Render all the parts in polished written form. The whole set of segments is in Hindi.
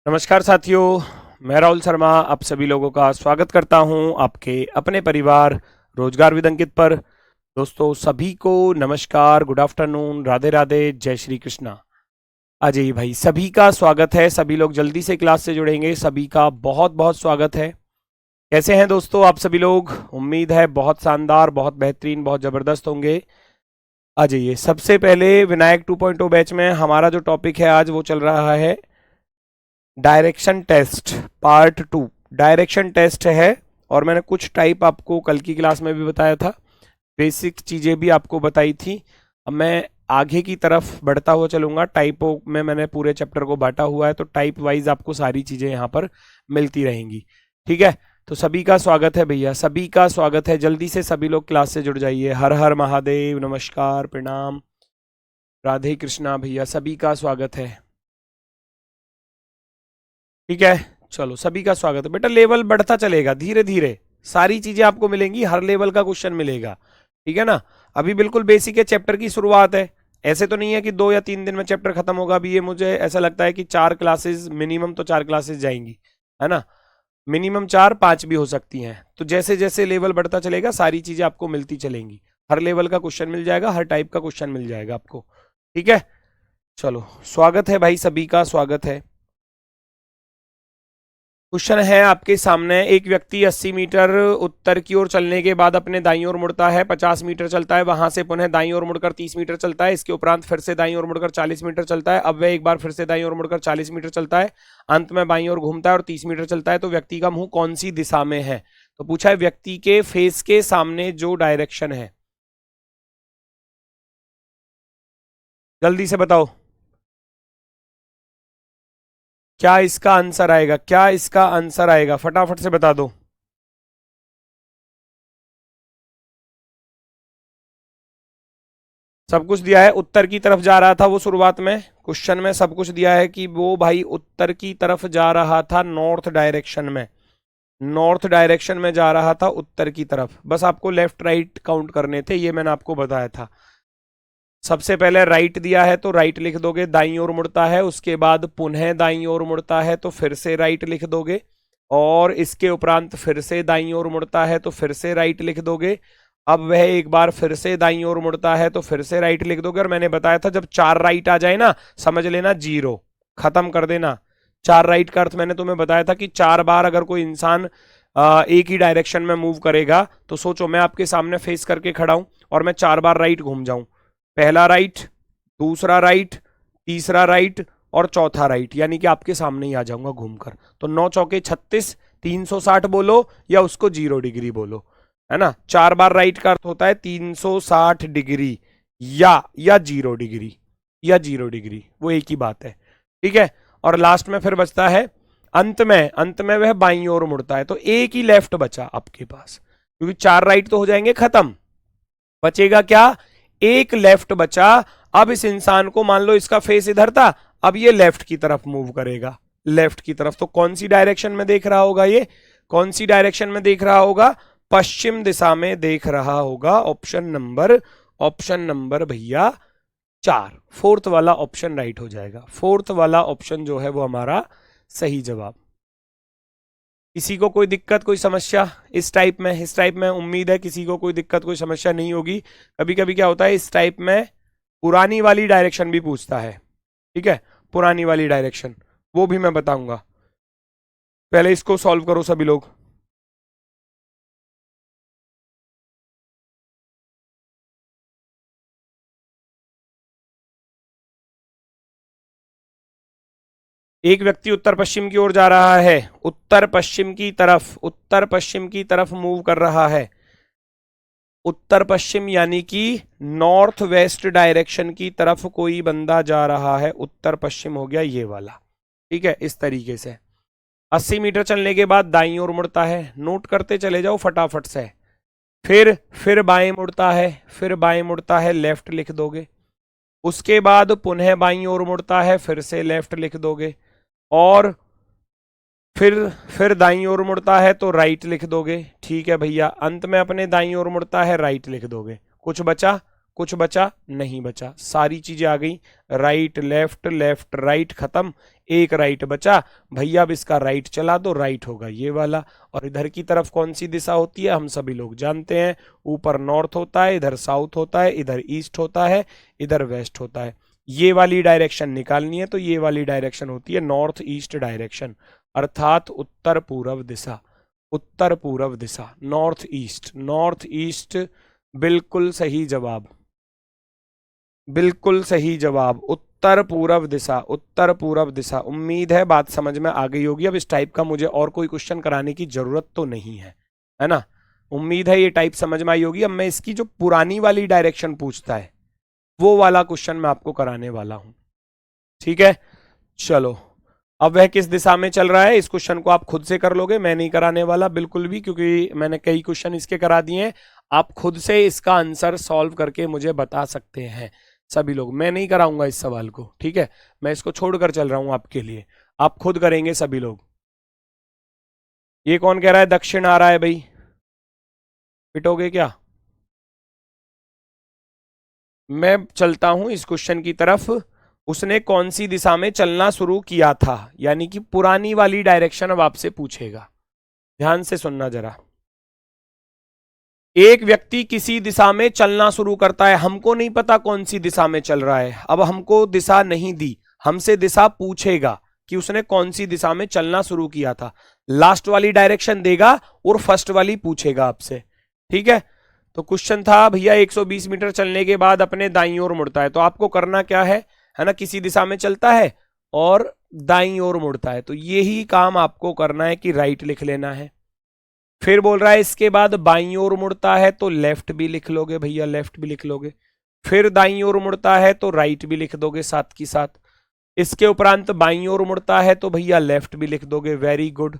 नमस्कार साथियों, मैं राहुल शर्मा आप सभी लोगों का स्वागत करता हूं आपके अपने परिवार रोजगार विद अंकित पर। दोस्तों सभी को नमस्कार, गुड आफ्टरनून, राधे राधे, जय श्री कृष्णा। आ जाइए भाई, सभी का स्वागत है। सभी लोग जल्दी से क्लास से जुड़ेंगे, सभी का बहुत बहुत स्वागत है। कैसे हैं दोस्तों आप सभी लोग? उम्मीद है बहुत शानदार, बहुत बेहतरीन, बहुत जबरदस्त होंगे। आ जाइए, सबसे पहले विनायक 2.0 बैच में हमारा जो टॉपिक है आज वो चल रहा है direction test part 2। Direction test है और मैंने कुछ टाइप आपको कल की क्लास में भी बताया था, बेसिक चीज़ें भी आपको बताई थी। अब मैं आगे की तरफ बढ़ता हुआ चलूंगा। टाइपों में मैंने पूरे चैप्टर को बांटा हुआ है, तो टाइप वाइज आपको सारी चीज़ें यहाँ पर मिलती रहेंगी। ठीक है, तो सभी का स्वागत है भैया, सभी का स्वागत है। जल्दी से सभी लोग क्लास से जुड़ जाइए। हर हर महादेव, नमस्कार, प्रणाम, राधे कृष्णा भैया, सभी का स्वागत है। ठीक है, चलो सभी का स्वागत है बेटा। लेवल बढ़ता चलेगा धीरे धीरे, सारी चीजें आपको मिलेंगी, हर लेवल का क्वेश्चन मिलेगा। ठीक है ना, अभी बिल्कुल बेसिक है, चैप्टर की शुरुआत है। ऐसे तो नहीं है कि 2 या 3 दिन में चैप्टर खत्म होगा। अभी ये मुझे ऐसा लगता है कि 4 क्लासेस मिनिमम, तो 4 क्लासेस जाएंगी, है ना। मिनिमम 4, 5 भी हो सकती हैं। तो जैसे जैसे लेवल बढ़ता चलेगा सारी चीजें आपको मिलती चलेंगी, हर लेवल का क्वेश्चन मिल जाएगा, हर टाइप का क्वेश्चन मिल जाएगा आपको। ठीक है, चलो स्वागत है भाई, सभी का स्वागत है। क्वेश्चन है आपके सामने, एक व्यक्ति 80 मीटर उत्तर की ओर चलने के बाद अपने दाईं ओर मुड़ता है, 50 मीटर चलता है, वहां से पुनः दाईं ओर मुड़कर 30 मीटर चलता है, इसके उपरांत फिर से दाईं ओर मुड़कर 40 मीटर चलता है। अब वह एक बार फिर से दाईं ओर मुड़कर 40 मीटर चलता है, अंत में बाईं ओर घूमता है और 30 मीटर चलता है। तो व्यक्ति का मुंह कौन सी दिशा में है? तो पूछा है व्यक्ति के फेस के सामने जो डायरेक्शन है। जल्दी से बताओ क्या इसका आंसर आएगा, क्या इसका आंसर आएगा, फटाफट से बता दो। सब कुछ दिया है, उत्तर की तरफ जा रहा था वो, शुरुआत में क्वेश्चन में सब कुछ दिया है कि वो भाई उत्तर की तरफ जा रहा था, नॉर्थ डायरेक्शन में, नॉर्थ डायरेक्शन में जा रहा था उत्तर की तरफ। बस आपको लेफ्ट राइट काउंट करने थे, ये मैंने आपको बताया था। सबसे पहले राइट दिया है तो राइट लिख दोगे, दाईं ओर मुड़ता है, उसके बाद पुनः दाईं ओर मुड़ता है तो फिर से राइट लिख दोगे, और इसके उपरांत फिर से दाईं ओर मुड़ता है तो फिर से राइट लिख दोगे। अब वह एक बार फिर से दाईं ओर मुड़ता है तो फिर से राइट लिख दोगे। और मैंने बताया था जब 4 राइट आ जाए ना, समझ लेना 0, खत्म कर देना। 4 राइट का अर्थ मैंने तुम्हें बताया था कि 4 बार अगर कोई इंसान एक ही डायरेक्शन में मूव करेगा, तो सोचो मैं आपके सामने फेस करके खड़ा हूं और मैं 4 बार राइट घूम जाऊं, पहला राइट, दूसरा राइट, तीसरा राइट और चौथा राइट, यानी कि आपके सामने ही आ जाऊंगा घूमकर। तो 9 चौके 36, 360 बोलो या उसको 0 डिग्री बोलो, है ना। 4 बार राइट का अर्थ होता है 360 डिग्री या 0 डिग्री, या 0 डिग्री, वो एक ही बात है। ठीक है, और लास्ट में फिर बचता है अंत में वह बाईं ओर मुड़ता है, तो एक ही लेफ्ट बचा आपके पास, क्योंकि 4 राइट तो हो जाएंगे खत्म, बचेगा क्या? एक लेफ्ट बचा। अब इस इंसान को मान लो इसका फेस इधर था, अब ये लेफ्ट की तरफ मूव करेगा, लेफ्ट की तरफ। तो कौन सी डायरेक्शन में देख रहा होगा ये, कौन सी डायरेक्शन में देख रहा होगा? पश्चिम दिशा में देख रहा होगा। ऑप्शन नंबर भैया 4, फोर्थ वाला ऑप्शन राइट हो जाएगा। फोर्थ वाला ऑप्शन जो है वो हमारा सही जवाब। किसी को कोई दिक्कत, कोई समस्या इस टाइप में? इस टाइप में उम्मीद है किसी को कोई दिक्कत, कोई समस्या नहीं होगी। कभी कभी क्या होता है इस टाइप में, पुरानी वाली डायरेक्शन भी पूछता है। ठीक है, पुरानी वाली डायरेक्शन वो भी मैं बताऊंगा। पहले इसको सॉल्व करो सभी लोग। एक व्यक्ति उत्तर पश्चिम की ओर जा रहा है, उत्तर पश्चिम की तरफ, उत्तर पश्चिम की तरफ मूव कर रहा है। उत्तर पश्चिम यानी कि नॉर्थ वेस्ट डायरेक्शन की तरफ कोई बंदा जा रहा है, उत्तर पश्चिम हो गया ये वाला। ठीक है, इस तरीके से 80 मीटर चलने के बाद दाईं ओर मुड़ता है, नोट करते चले जाओ फटाफट से। फिर बाएं मुड़ता है, फिर बाएं मुड़ता है, लेफ्ट लिख दोगे। उसके बाद पुनः बाईं ओर मुड़ता है, फिर से लेफ्ट लिख दोगे। और फिर दाईं ओर मुड़ता है तो राइट लिख दोगे। ठीक है भैया, अंत में अपने दाईं ओर मुड़ता है, राइट लिख दोगे। कुछ बचा? कुछ बचा नहीं बचा, सारी चीजें आ गई, राइट लेफ्ट, लेफ्ट राइट खत्म, एक राइट बचा भैया, अब इसका राइट चला दो, राइट होगा ये वाला। और इधर की तरफ कौन सी दिशा होती है हम सभी लोग जानते हैं, ऊपर नॉर्थ होता है, इधर साउथ होता है, इधर ईस्ट होता है, इधर वेस्ट होता है। ये वाली डायरेक्शन निकालनी है तो ये वाली डायरेक्शन होती है नॉर्थ ईस्ट डायरेक्शन, अर्थात उत्तर पूर्व दिशा, उत्तर पूर्व दिशा, नॉर्थ ईस्ट, नॉर्थ ईस्ट, बिल्कुल सही जवाब, बिल्कुल सही जवाब, उत्तर पूर्व दिशा, उत्तर पूर्व दिशा। उम्मीद है बात समझ में आ गई होगी। अब इस टाइप का मुझे और कोई क्वेश्चन कराने की जरूरत तो नहीं है ना। उम्मीद है ये टाइप समझ में आई होगी। अब मैं इसकी जो पुरानी वाली डायरेक्शन पूछता है वो वाला क्वेश्चन मैं आपको कराने वाला हूं, ठीक है। चलो, अब वह किस दिशा में चल रहा है, इस क्वेश्चन को आप खुद से कर लोगे, मैं नहीं कराने वाला बिल्कुल भी, क्योंकि मैंने कई क्वेश्चन इसके करा दिए हैं। आप खुद से इसका आंसर सॉल्व करके मुझे बता सकते हैं सभी लोग, मैं नहीं कराऊंगा इस सवाल को, ठीक है। मैं इसको छोड़कर चल रहा हूं आपके लिए, आप खुद करेंगे सभी लोग। ये कौन कह रहा है दक्षिण आ रहा है भाई, पिटोगे क्या? मैं चलता हूं इस क्वेश्चन की तरफ। उसने कौन सी दिशा में चलना शुरू किया था, यानी कि पुरानी वाली डायरेक्शन अब आपसे पूछेगा। ध्यान से सुनना जरा। एक व्यक्ति किसी दिशा में चलना शुरू करता है, हमको नहीं पता कौन सी दिशा में चल रहा है, अब हमको दिशा नहीं दी, हमसे दिशा पूछेगा कि उसने कौन सी दिशा में चलना शुरू किया था। लास्ट वाली डायरेक्शन देगा और फर्स्ट वाली पूछेगा आपसे, ठीक है। तो क्वेश्चन था भैया 120 मीटर चलने के बाद अपने दाईं ओर मुड़ता है, तो आपको करना क्या है ना, किसी दिशा में चलता है और दाईं ओर मुड़ता है, तो यही काम आपको करना है कि राइट लिख लेना है। फिर बोल रहा है इसके बाद बाईं ओर मुड़ता है तो लेफ्ट भी लिख लोगे भैया, लेफ्ट भी लिख लोगे। फिर दाईं ओर मुड़ता है तो राइट भी लिख दोगे साथ की साथ। इसके उपरांत बाईं ओर मुड़ता है तो भैया लेफ्ट भी लिख दोगे, वेरी गुड।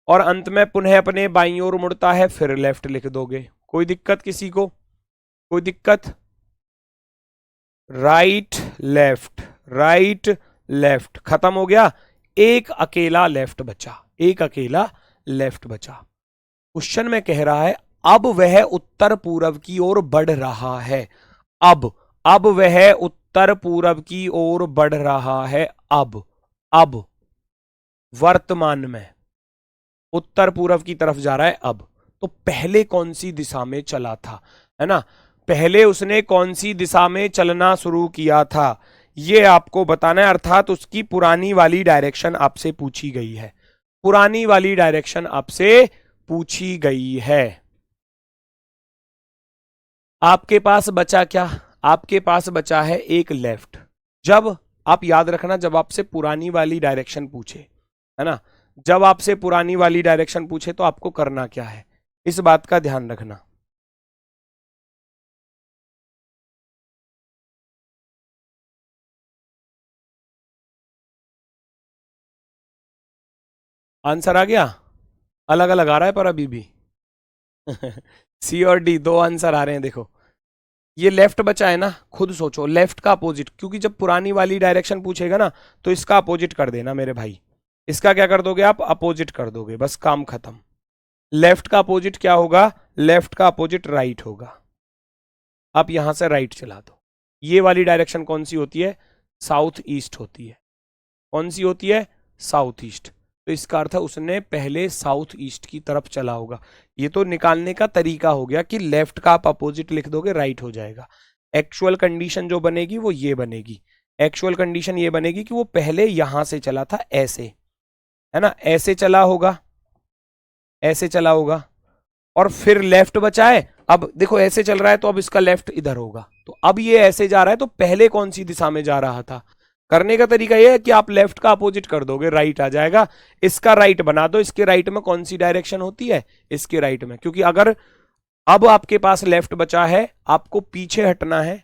और अंत में पुनः अपने बाईं ओर मुड़ता है फिर लेफ्ट लिख दोगे। कोई दिक्कत किसी को? कोई दिक्कत? राइट लेफ्ट, राइट लेफ्ट खत्म हो गया, एक अकेला लेफ्ट बचा, एक अकेला लेफ्ट बचा। क्वेश्चन में कह रहा है अब वह उत्तर पूर्व की ओर बढ़ रहा है, अब वह उत्तर पूर्व की ओर बढ़ रहा है, अब वर्तमान में उत्तर पूर्व की तरफ जा रहा है अब। तो पहले कौन सी दिशा में चला था, है ना, पहले उसने कौन सी दिशा में चलना शुरू किया था ये आपको बताना है, अर्थात उसकी पुरानी वाली डायरेक्शन आपसे पूछी गई है, पुरानी वाली डायरेक्शन आपसे पूछी गई है। आपके पास बचा क्या? आपके पास बचा है एक लेफ्ट। जब आप याद रखना, जब आपसे पुरानी वाली डायरेक्शन पूछे, है ना, जब आपसे पुरानी वाली डायरेक्शन पूछे तो आपको करना क्या है, इस बात का ध्यान रखना। आंसर आ गया? अलग अलग आ रहा है पर अभी भी सी और डी दो आंसर आ रहे हैं। देखो ये लेफ्ट बचा है ना, खुद सोचो लेफ्ट का अपोजिट, क्योंकि जब पुरानी वाली डायरेक्शन पूछेगा ना तो इसका अपोजिट कर देना मेरे भाई। इसका क्या कर दोगे आप? अपोजिट कर दोगे, बस काम खत्म। लेफ्ट का अपोजिट क्या होगा? लेफ्ट का अपोजिट राइट होगा। आप यहां से राइट चला दो। ये वाली डायरेक्शन कौन सी होती है? साउथ ईस्ट होती है। कौन सी होती है? South east. तो इसका अर्थ है उसने पहले साउथ ईस्ट की तरफ चला होगा। ये तो निकालने का तरीका हो गया कि लेफ्ट का आप अपोजिट लिख दोगे राइट हो जाएगा। एक्चुअल कंडीशन जो बनेगी वो ये बनेगी, एक्चुअल कंडीशन ये बनेगी कि वो पहले यहां से चला था ऐसे, है ना, ऐसे चला होगा, ऐसे चला होगा और फिर लेफ्ट बचा है। अब देखो ऐसे चल रहा है तो अब इसका लेफ्ट इधर होगा, तो अब ये ऐसे जा रहा है तो पहले कौन सी दिशा में जा रहा था? करने का तरीका यह है कि आप लेफ्ट का अपोजिट कर दोगे, राइट आ जाएगा। इसका राइट बना दो, इसके राइट में कौन सी डायरेक्शन होती है? इसके राइट में, क्योंकि अगर अब आपके पास लेफ्ट बचा है, आपको पीछे हटना है,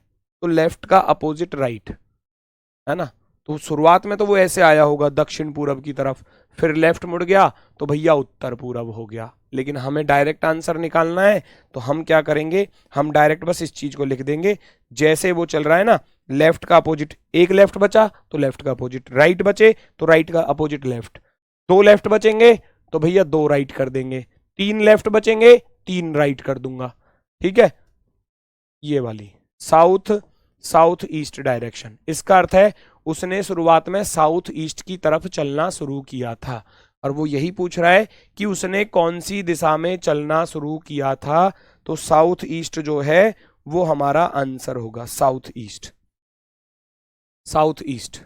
तो लेफ्ट का अपोजिट राइट, है ना। तो शुरुआत में तो वो ऐसे आया होगा दक्षिण पूर्व की तरफ, फिर लेफ्ट मुड़ गया तो भैया उत्तर पूर्व हो गया। लेकिन हमें डायरेक्ट आंसर निकालना है तो हम क्या करेंगे, हम डायरेक्ट बस इस चीज को लिख देंगे, जैसे वो चल रहा है ना, लेफ्ट का अपोजिट, एक लेफ्ट बचा तो लेफ्ट का अपोजिट राइट बचे तो राइट का अपोजिट लेफ्ट, दो लेफ्ट बचेंगे तो भैया दो राइट कर देंगे, तीन लेफ्ट बचेंगे तीन राइट कर दूंगा, ठीक है। ये वाली साउथ साउथ ईस्ट डायरेक्शन। इसका अर्थ है उसने शुरुआत में साउथ ईस्ट की तरफ चलना शुरू किया था, और वो यही पूछ रहा है कि उसने कौन सी दिशा में चलना शुरू किया था। तो साउथ ईस्ट जो है वो हमारा आंसर होगा, साउथ ईस्ट, साउथ ईस्ट।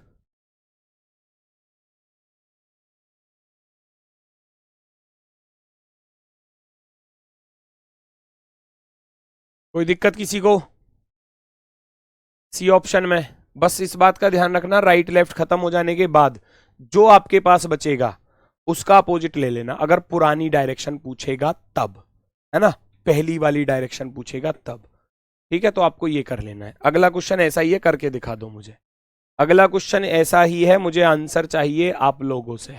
कोई दिक्कत किसी को? सी ऑप्शन में बस इस बात का ध्यान रखना, राइट लेफ्ट खत्म हो जाने के बाद जो आपके पास बचेगा उसका अपोजिट ले लेना, अगर पुरानी डायरेक्शन पूछेगा तब, है ना, पहली वाली डायरेक्शन पूछेगा तब। ठीक है, तो आपको ये कर लेना है। अगला क्वेश्चन ऐसा ही है, करके दिखा दो मुझे। अगला क्वेश्चन ऐसा ही है, मुझे आंसर चाहिए आप लोगों से।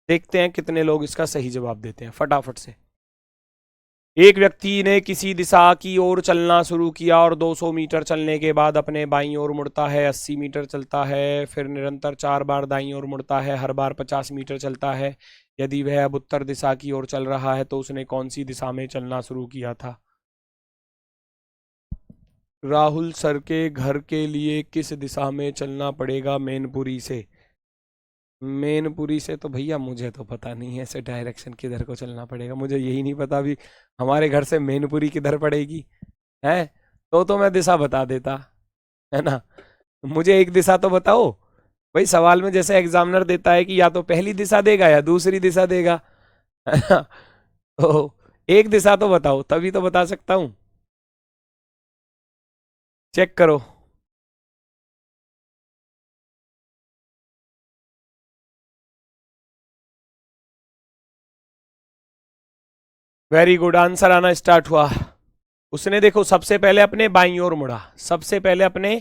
देखते हैं कितने लोग इसका सही जवाब देते हैं फटाफट से। एक व्यक्ति ने किसी दिशा की ओर चलना शुरू किया और 200 मीटर चलने के बाद अपने बाईं ओर मुड़ता है, 80 मीटर चलता है, फिर निरंतर 4 बार दाईं ओर मुड़ता है, हर बार 50 मीटर चलता है। यदि वह अब उत्तर दिशा की ओर चल रहा है तो उसने कौन सी दिशा में चलना शुरू किया था? राहुल सर के घर के लिए किस दिशा में चलना पड़ेगा मैनपुरी से? मैनपुरी से तो भैया मुझे तो पता नहीं है, ऐसे डायरेक्शन किधर को चलना पड़ेगा मुझे यही नहीं पता भी। हमारे घर से मैनपुरी किधर पड़ेगी है? तो मैं दिशा बता देता, है ना। मुझे एक दिशा तो बताओ भाई, सवाल में जैसे एग्जामिनर देता है कि या तो पहली दिशा देगा या दूसरी दिशा देगा, है ना। तो एक दिशा तो बताओ, तभी तो बता सकता हूं। चेक करो। वेरी गुड, आंसर आना स्टार्ट हुआ। उसने देखो सबसे पहले अपने बाईं ओर मुड़ा, सबसे पहले अपने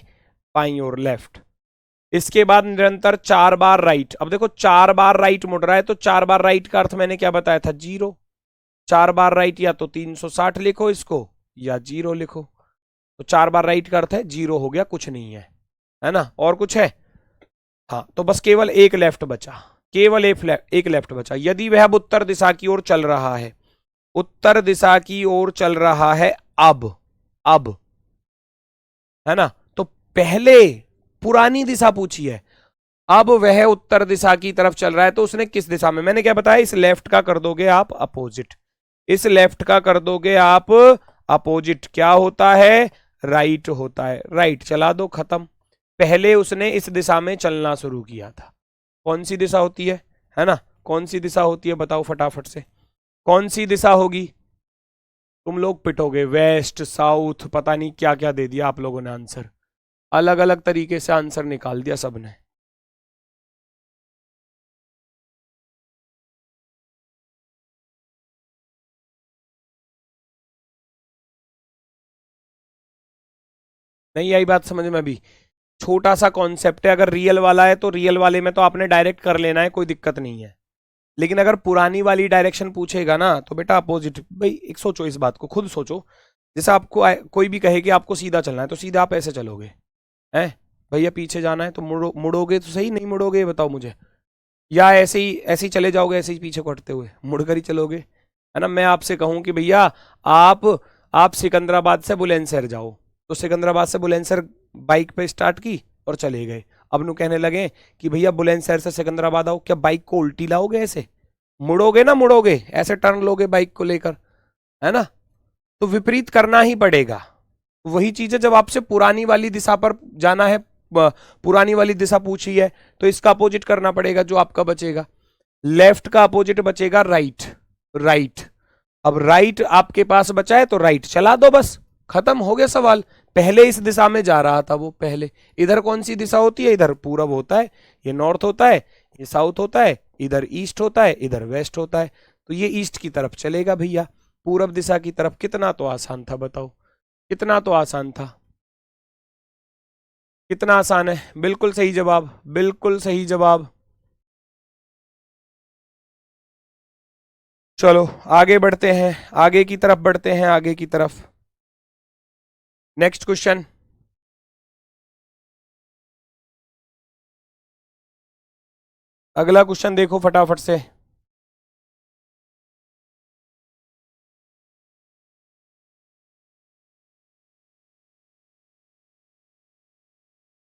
बाईं ओर लेफ्ट, इसके बाद निरंतर 4 बार राइट। अब देखो 4 बार राइट मुड़ रहा है तो 4 बार राइट का अर्थ मैंने क्या बताया था? 0। 4 बार राइट या तो 360 लिखो इसको या 0 लिखो। तो 4 बार राइट का अर्थ है 0 हो गया, कुछ नहीं है ना। और कुछ है? हाँ, तो बस केवल एक लेफ्ट बचा, केवल एक लेफ्ट बचा। यदि वह अब उत्तर दिशा की ओर चल रहा है, उत्तर दिशा की ओर चल रहा है अब, है ना, तो पहले पुरानी दिशा पूछी है, अब वह उत्तर दिशा की तरफ चल रहा है तो उसने किस दिशा में? मैंने क्या बताया, इस लेफ्ट का कर दोगे आप अपोजिट, इस लेफ्ट का कर दोगे आप अपोजिट, क्या होता है? राइट होता है। राइट चला दो, खत्म। पहले उसने इस दिशा में चलना शुरू किया था, कौन सी दिशा होती है ना, कौन सी दिशा होती है बताओ फटाफट से, कौन सी दिशा होगी? तुम लोग पिटोगे, वेस्ट साउथ पता नहीं क्या क्या दे दिया आप लोगों ने आंसर, अलग अलग तरीके से आंसर निकाल दिया सबने। नहीं आई बात समझ में अभी? छोटा सा कॉन्सेप्ट है, अगर रियल वाला है तो रियल वाले में तो आपने डायरेक्ट कर लेना है, कोई दिक्कत नहीं है। लेकिन अगर पुरानी वाली डायरेक्शन पूछेगा ना तो बेटा अपोजिट। भाई एक सोचो, इस बात को खुद सोचो, जैसे आपको कोई भी कहे कि आपको सीधा चलना है तो सीधा आप ऐसे चलोगे, हैं? भैया पीछे जाना है तो मुड़ोगे तो सही, नहीं मुड़ोगे ये बताओ मुझे, या ऐसे ही चले जाओगे, ऐसे ही पीछे को हटते हुए मुड़कर ही चलोगे, है ना। मैं आपसे कहूं कि भैया आप आप सिकंदराबाद से बुलंदशहर जाओ, तो सिकंदराबाद से बुलंदशहर बाइक पे स्टार्ट की और चले गए। अब नु कहने लगे कि भैया बुलंदशहर से सिकंदराबाद आओ, क्या बाइक को उल्टी लाओगे? ऐसे मुड़ोगे ना, मुड़ोगे ऐसे टर्न लोगे बाइक को लेकर, है ना। तो विपरीत करना ही पड़ेगा। वही चीज है, जब आपसे पुरानी वाली दिशा पर जाना है, पुरानी वाली दिशा पूछी है तो इसका अपोजिट करना पड़ेगा, जो आपका बचेगा लेफ्ट का अपोजिट बचेगा राइट। राइट, अब राइट आपके पास बचा है तो राइट चला दो, बस खत्म हो गया सवाल। पहले इस दिशा में जा रहा था वो, पहले इधर कौन सी दिशा होती है? इधर पूरब होता है, ये नॉर्थ होता है, ये साउथ होता है, इधर ईस्ट होता है, इधर वेस्ट होता है, तो ये ईस्ट की तरफ चलेगा भैया, पूरब दिशा की तरफ। कितना तो आसान था बताओ, कितना तो आसान था, कितना आसान है। बिल्कुल सही जवाब, बिल्कुल सही जवाब। चलो आगे बढ़ते हैं, आगे की तरफ बढ़ते हैं, आगे की तरफ। Next question. अगला क्वेश्चन देखो फटाफट से।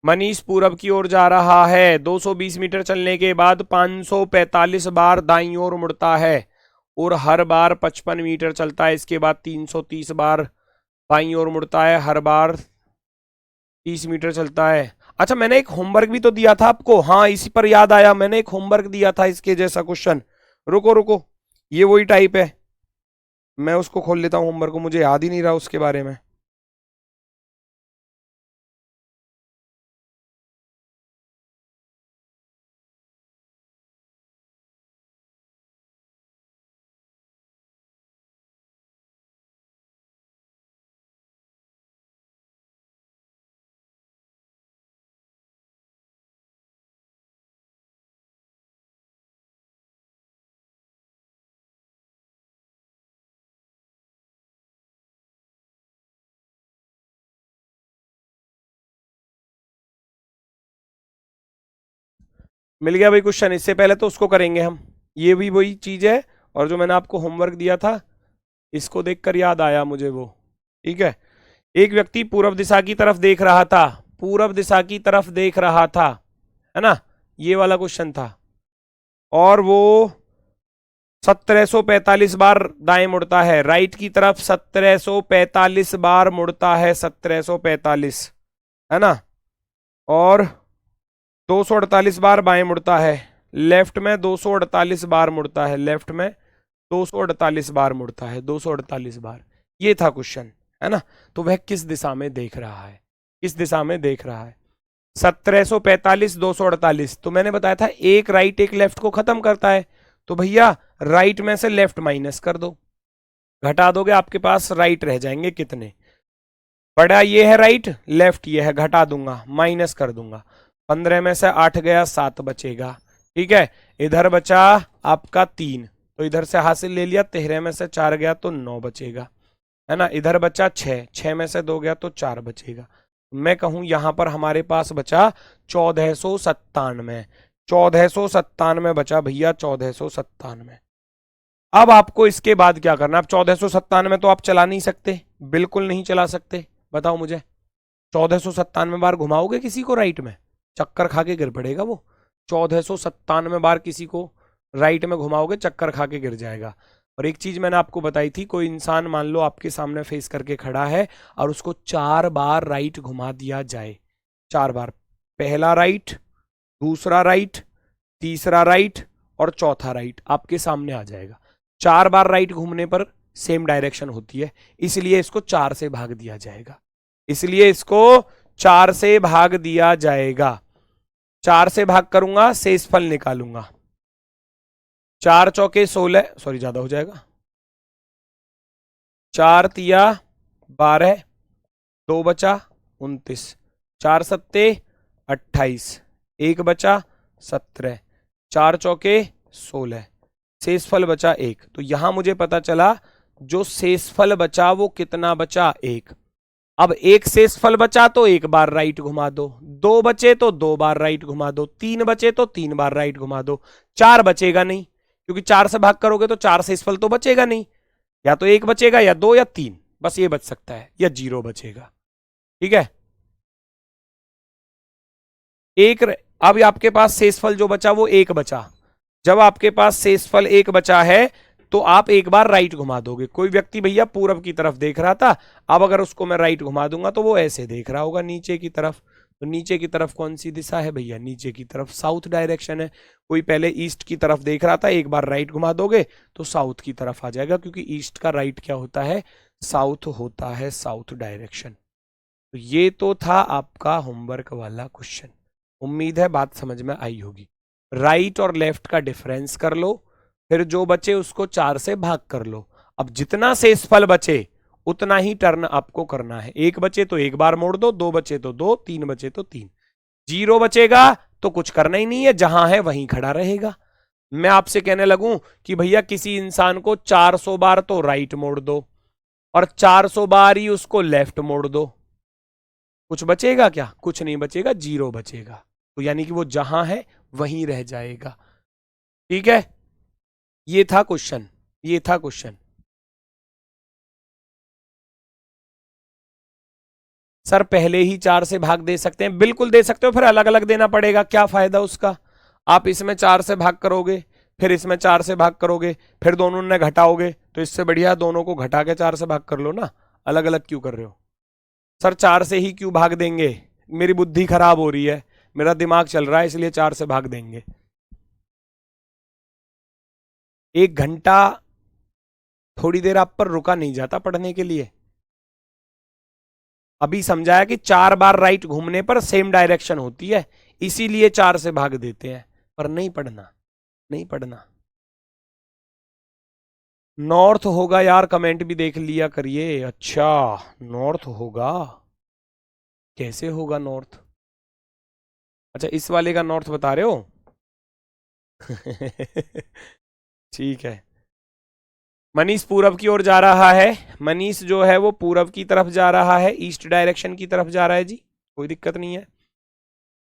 मनीष पूरब की ओर जा रहा है, 220 मीटर चलने के बाद 545 बार दाईं ओर मुड़ता है और हर बार 55 मीटर चलता है। इसके बाद 330 बार बाईं ओर मुड़ता है, हर बार 30 मीटर चलता है। अच्छा, मैंने एक होमवर्क भी तो दिया था आपको, हाँ इसी पर याद आया, मैंने एक होमवर्क दिया था इसके जैसा क्वेश्चन। रुको रुको, ये वही टाइप है, मैं उसको खोल लेता हूँ होमवर्क को, मुझे याद ही नहीं रहा उसके बारे में। मिल गया भाई क्वेश्चन, इससे पहले तो उसको करेंगे हम, ये भी वही चीज है, और जो मैंने आपको होमवर्क दिया था इसको देखकर याद आया मुझे वो। ठीक है, एक व्यक्ति पूर्व दिशा की तरफ देख रहा था, पूर्व दिशा की तरफ देख रहा था, है ना, ये वाला क्वेश्चन था, और वो 1745 बार दाएं मुड़ता है, राइट की तरफ 1745 बार मुड़ता है, 1745, है ना, और 248 बार बाएं मुड़ता है, लेफ्ट में 248 बार मुड़ता है, लेफ्ट में 248 बार मुड़ता है, 248 बार, ये था क्वेश्चन, है ना। तो वह किस दिशा में देख रहा है, किस दिशा में देख रहा है, 1745 248, तो मैंने बताया था एक राइट एक लेफ्ट को खत्म करता है, तो भैया राइट में से लेफ्ट माइनस कर दो, घटा दोगे, आपके पास राइट रह जाएंगे कितने, बड़ा ये है राइट, लेफ्ट ये है, घटा दूंगा, माइनस कर दूंगा, 15 में से 8 गया, 7 बचेगा, ठीक है, इधर बचा आपका 3, तो इधर से हासिल ले लिया, 13 में से 4 गया तो 9 बचेगा, है ना, इधर बचा 6, 6 में से 2 गया तो 4 बचेगा, मैं कहूं यहां पर हमारे पास बचा 1497, 1497 बचा भैया, 1497। अब आपको इसके बाद क्या करना, अब 1497 तो आप चला नहीं सकते, बिल्कुल नहीं चला सकते, बताओ मुझे, 1497 बार घुमाओगे किसी को राइट में, चक्कर खा के गिर पड़ेगा वो, 1497 बार किसी को राइट में घुमाओगे चक्कर खा के गिर जाएगा। और एक चीज मैंने आपको बताई थी, कोई इंसान मान लो आपके सामने फेस करके खड़ा है और उसको 4 बार राइट घुमा दिया जाए, 4 बार, पहला राइट, दूसरा राइट, तीसरा राइट और चौथा राइट आपके सामने आ जाएगा, 4 बार राइट घूमने पर सेम डायरेक्शन होती है, इसलिए इसको 4 से भाग दिया जाएगा, इसलिए इसको 4 से भाग दिया जाएगा, 4 से भाग करूंगा शेषफल निकालूंगा, 4 चौके 16, सॉरी ज्यादा हो जाएगा, 4 तिया 12, 2 बचा 29, 4 सत्ते 28, 1 बचा 17, 4 चौके 16, शेषफल बचा 1, तो यहां मुझे पता चला जो शेषफल बचा वो कितना बचा, 1। अब एक शेषफल बचा तो 1 बार राइट घुमा दो, 2 बचे तो 2 बार राइट घुमा दो, 3 बचे तो 3 बार राइट घुमा दो, 4 बचेगा नहीं, क्योंकि 4 से भाग करोगे तो 4 शेषफल तो बचेगा नहीं, या तो 1 बचेगा या 2 या 3, बस ये बच सकता है, या 0 बचेगा, ठीक है। एक अब आपके पास शेषफल जो बचा वो 1 बचा, जब आपके पास शेषफल 1 बचा है तो आप 1 बार राइट घुमा दोगे, कोई व्यक्ति भैया पूरब की तरफ देख रहा था, अब अगर उसको मैं राइट घुमा दूंगा तो वो ऐसे देख रहा होगा नीचे की तरफ, तो नीचे की तरफ कौन सी दिशा है भैया, नीचे की तरफ साउथ डायरेक्शन है, कोई पहले ईस्ट की तरफ देख रहा था, 1 बार राइट घुमा दोगे तो साउथ की तरफ आ जाएगा, क्योंकि ईस्ट का राइट क्या होता है, साउथ होता है, साउथ डायरेक्शन। तो ये तो था आपका होमवर्क वाला क्वेश्चन, उम्मीद है बात समझ में आई होगी। राइट और लेफ्ट का डिफरेंस कर लो, फिर जो बचे उसको 4 से भाग कर लो, अब जितना शेषफल बचे उतना ही टर्न आपको करना है, 1 बचे तो 1 बार मोड़ दो, 2 बचे तो 2, 3 बचे तो 3, 0 बचेगा तो कुछ करना ही नहीं है, जहां है वहीं खड़ा रहेगा। मैं आपसे कहने लगूं कि भैया किसी इंसान को 400 बार तो राइट मोड़ दो और 400 बार ही उसको लेफ्ट मोड़ दो, कुछ बचेगा क्या, कुछ नहीं बचेगा, 0 बचेगा, तो यानी कि वो जहां है वहीं रह जाएगा, ठीक है। ये था क्वेश्चन, ये था क्वेश्चन। सर पहले ही 4 से भाग दे सकते हैं, बिल्कुल दे सकते हो, फिर अलग अलग देना पड़ेगा, क्या फायदा उसका। आप इसमें 4 से भाग करोगे, फिर इसमें 4 से भाग करोगे, फिर दोनों ने घटाओगे, तो इससे बढ़िया दोनों को घटा के 4 से भाग कर लो ना, अलग अलग क्यों कर रहे हो। सर 4 से ही क्यों भाग देंगे, मेरी बुद्धि खराब हो रही है, मेरा दिमाग चल रहा है, इसलिए 4 से भाग देंगे। 1 घंटा थोड़ी देर आप पर रुका नहीं जाता पढ़ने के लिए। अभी समझाया कि 4 बार राइट घूमने पर सेम डायरेक्शन होती है, इसीलिए 4 से भाग देते हैं, पर नहीं पढ़ना, नहीं पढ़ना। नॉर्थ होगा यार, कमेंट भी देख लिया करिए। अच्छा नॉर्थ होगा, कैसे होगा नॉर्थ। अच्छा इस वाले का नॉर्थ बता रहे हो। ठीक है, मनीष पूरब की ओर जा रहा है, मनीष जो है वो पूरब की तरफ जा रहा है, ईस्ट डायरेक्शन की तरफ जा रहा है जी, कोई दिक्कत नहीं है।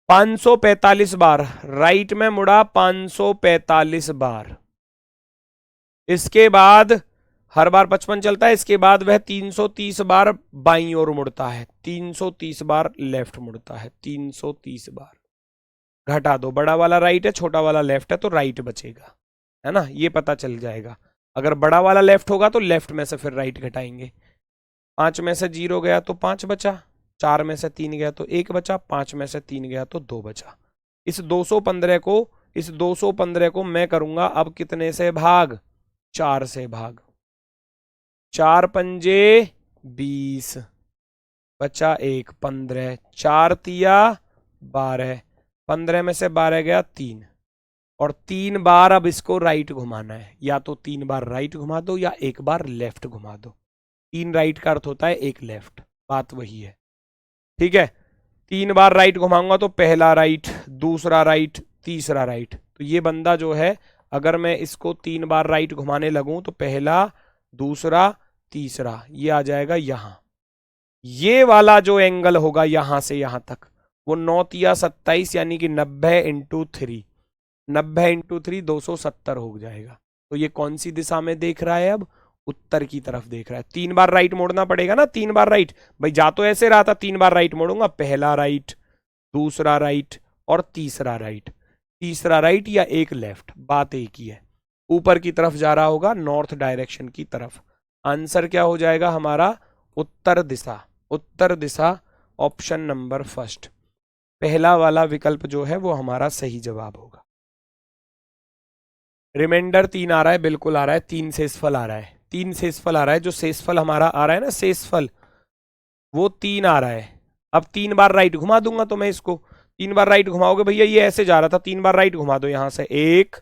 545 बार राइट में मुड़ा, 545 बार। इसके बाद हर बार 55 चलता है, इसके बाद वह 330 बार बाईं ओर मुड़ता है, 330 बार लेफ्ट मुड़ता है, 330 बार। घटा दो, बड़ा वाला राइट है, छोटा वाला लेफ्ट है, तो राइट बचेगा, है ना, ये पता चल जाएगा। अगर बड़ा वाला लेफ्ट होगा तो लेफ्ट में से फिर राइट घटाएंगे। 5 में से 0 गया तो 5 बचा, 4 में से 3 गया तो 1 बचा, 5 में से 3 गया तो 2 बचा। इस 215 को मैं करूंगा अब कितने से भाग, 4 से भाग। 4 पंजे 20, बचा 1, 15, 4 तिया 12, 15 में से 12 गया 3, और 3 बार अब इसको राइट घुमाना है, या तो 3 बार राइट घुमा दो या 1 बार लेफ्ट घुमा दो। 3 राइट का अर्थ होता है 1 लेफ्ट, बात वही है, ठीक है। 3 बार राइट घुमाऊंगा तो पहला राइट, दूसरा राइट, तीसरा राइट। तो ये बंदा जो है, अगर मैं इसको 3 बार राइट घुमाने लगूं तो पहला, दूसरा, तीसरा, ये आ जाएगा यहां। ये वाला जो एंगल होगा यहां से यहां तक, वो 9 तिया 27 यानी कि 90 इंटू 3, 90 इंटू 3 270 हो जाएगा। तो ये कौन सी दिशा में देख रहा है, अब उत्तर की तरफ देख रहा है। 3 बार राइट मोड़ना पड़ेगा ना, 3 बार राइट, भाई जा तो ऐसे रहा था, 3 बार राइट मोड़ूंगा, पहला राइट, दूसरा राइट और तीसरा राइट, तीसरा राइट या 1 लेफ्ट, बात एक ही है। ऊपर की तरफ जा रहा होगा, नॉर्थ डायरेक्शन की तरफ। आंसर क्या हो जाएगा हमारा, उत्तर दिशा, उत्तर दिशा, ऑप्शन नंबर फर्स्ट, पहला वाला विकल्प जो है वो हमारा सही जवाब होगा। रिमाइंडर 3 आ रहा है, बिल्कुल आ रहा है, 3 शेषफल आ रहा है, 3 शेषफल आ रहा है, जो शेषफल हमारा आ रहा है ना शेषफल, वो 3 आ रहा है। अब 3 बार राइट घुमा दूंगा तो मैं इसको, 3 बार राइट घुमाओगे भैया, ये ऐसे जा रहा था, 3 बार राइट घुमा दो यहां से, 1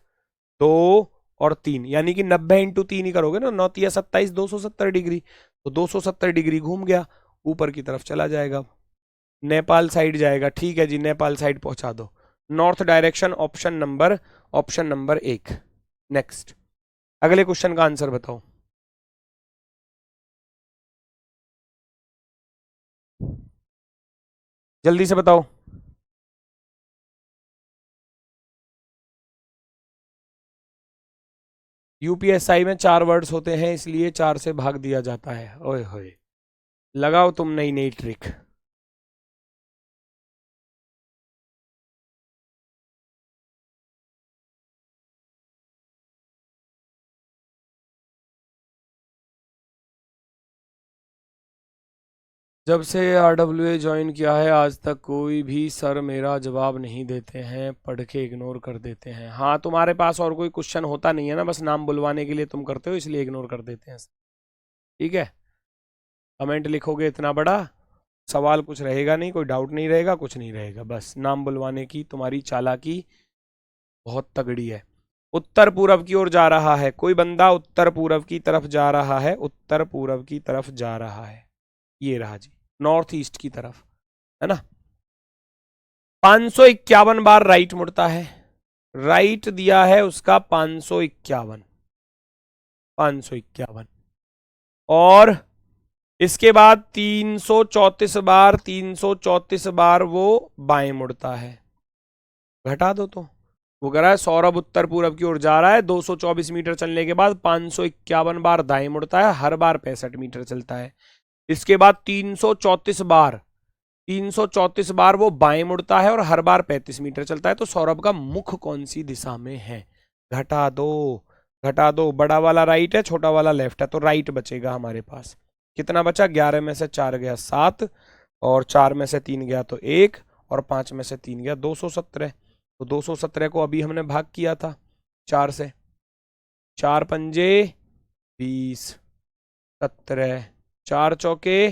2 और 3, यानी कि 90 इंटू 3 ही करोगे ना, 9 तिया 27, 270 डिग्री, तो 270 डिग्री घूम गया, ऊपर की तरफ चला जाएगा, नेपाल साइड जाएगा। ठीक है जी, नेपाल साइड पहुंचा दो, north direction, option number 1। Next, अगले क्वेश्चन का आंसर बताओ। जल्दी से बताओ। यूपीएसआई में 4 वर्ड्स होते हैं, इसलिए 4 से भाग दिया जाता है। ओए होए, लगाओ तुम नई नई ट्रिक। जब से आरडब्ल्यूए ज्वाइन किया है आज तक कोई भी सर मेरा जवाब नहीं देते हैं, पढ़ के इग्नोर कर देते हैं। हाँ, तुम्हारे पास और कोई क्वेश्चन होता नहीं है ना, बस नाम बुलवाने के लिए तुम करते हो, इसलिए इग्नोर कर देते हैं। ठीक है, कमेंट लिखोगे इतना बड़ा, सवाल कुछ रहेगा नहीं, कोई डाउट नहीं रहेगा, कुछ नहीं रहेगा, बस नाम बुलवाने की तुम्हारी चालाकी बहुत तगड़ी है। उत्तर पूरब की ओर जा रहा है, कोई बंदा उत्तर पूरब की तरफ जा रहा है, उत्तर पूरब की तरफ जा रहा है, ये रहा जी, नॉर्थ ईस्ट की तरफ, है ना। 551 बार राइट मुड़ता है, राइट दिया है उसका 551, 551, और इसके बाद 334 बार वो बाएं मुड़ता है। घटा दो तो वो कह रहा है सौरभ उत्तर पूरब की ओर जा रहा है, 224 मीटर चलने के बाद 551 बार दाएं मुड़ता है, हर बार 65 मीटर चलता है। इसके बाद 334 बार 334 बार वो बाएं मुड़ता है और हर बार 35 मीटर चलता है। तो सौरभ का मुख कौन सी दिशा में है? घटा दो, घटा दो। बड़ा वाला राइट है, छोटा वाला लेफ्ट है, तो राइट बचेगा हमारे पास। कितना बचा? 11 में से 4 गया 7, और 4 में से 3 गया तो 1, और 5 में से 3 गया 217। तो 217 को अभी हमने भाग किया था 4 से। 4 पंजे 20, 17, 4 चौके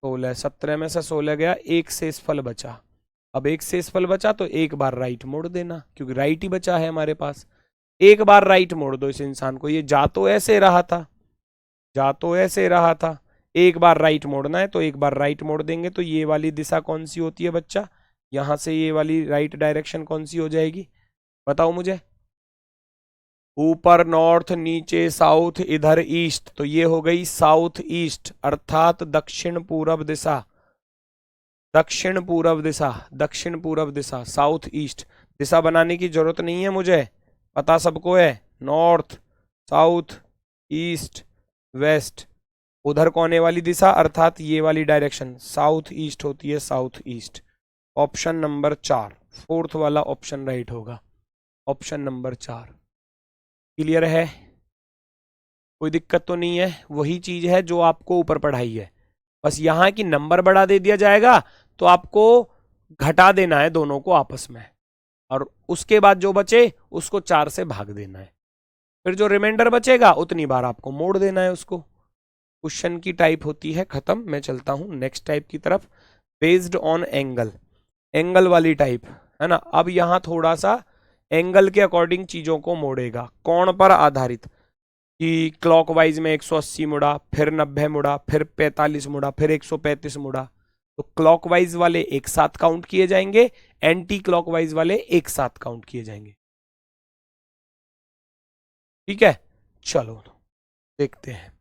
16, 17 में से 16 गया, एक शेष फल बचा। अब एक शेष फल बचा तो एक बार राइट मोड़ देना, क्योंकि राइट ही बचा है हमारे पास। एक बार राइट मोड़ दो इस इंसान को। ये जा तो ऐसे रहा था, जा तो ऐसे रहा था, एक बार राइट मोड़ना है तो एक बार राइट मोड़ देंगे। तो ये वाली दिशा कौन सी होती है बच्चा? यहां से ये वाली राइट डायरेक्शन कौन सी हो जाएगी? बताओ मुझे। ऊपर नॉर्थ, नीचे साउथ, इधर ईस्ट, तो ये हो गई साउथ ईस्ट, अर्थात दक्षिण पूरब दिशा। दक्षिण पूरब दिशा, दक्षिण पूरब दिशा, साउथ ईस्ट। दिशा बनाने की जरूरत नहीं है मुझे, पता सबको है। North, south, east, west. उधर कोने वाली दिशा अर्थात ये वाली डायरेक्शन साउथ ईस्ट होती है, south east. Option number 4, fourth वाला ऑप्शन राइट होगा, ऑप्शन नंबर 4। क्लियर है? कोई दिक्कत तो नहीं है? वही चीज है जो आपको ऊपर पढ़ाई है, बस यहां की नंबर बढ़ा दे दिया जाएगा तो आपको घटा देना है दोनों को आपस में, और उसके बाद जो बचे उसको 4 से भाग देना है। फिर जो रिमाइंडर बचेगा उतनी बार आपको मोड़ देना है उसको। क्वेश्चन की टाइप होती है खत्म। मैं चलता हूं नेक्स्ट टाइप की तरफ। बेस्ड ऑन एंगल, एंगल वाली टाइप है ना। अब यहां थोड़ा सा एंगल के अकॉर्डिंग चीजों को मोड़ेगा, कोण पर आधारित, कि क्लॉकवाइज में 180 मुड़ा, फिर 90 मुड़ा, फिर 45 मुड़ा, फिर 135 मुड़ा। तो क्लॉकवाइज वाले एक साथ काउंट किए जाएंगे, एंटी क्लॉकवाइज वाले एक साथ काउंट किए जाएंगे। ठीक है, चलो देखते हैं।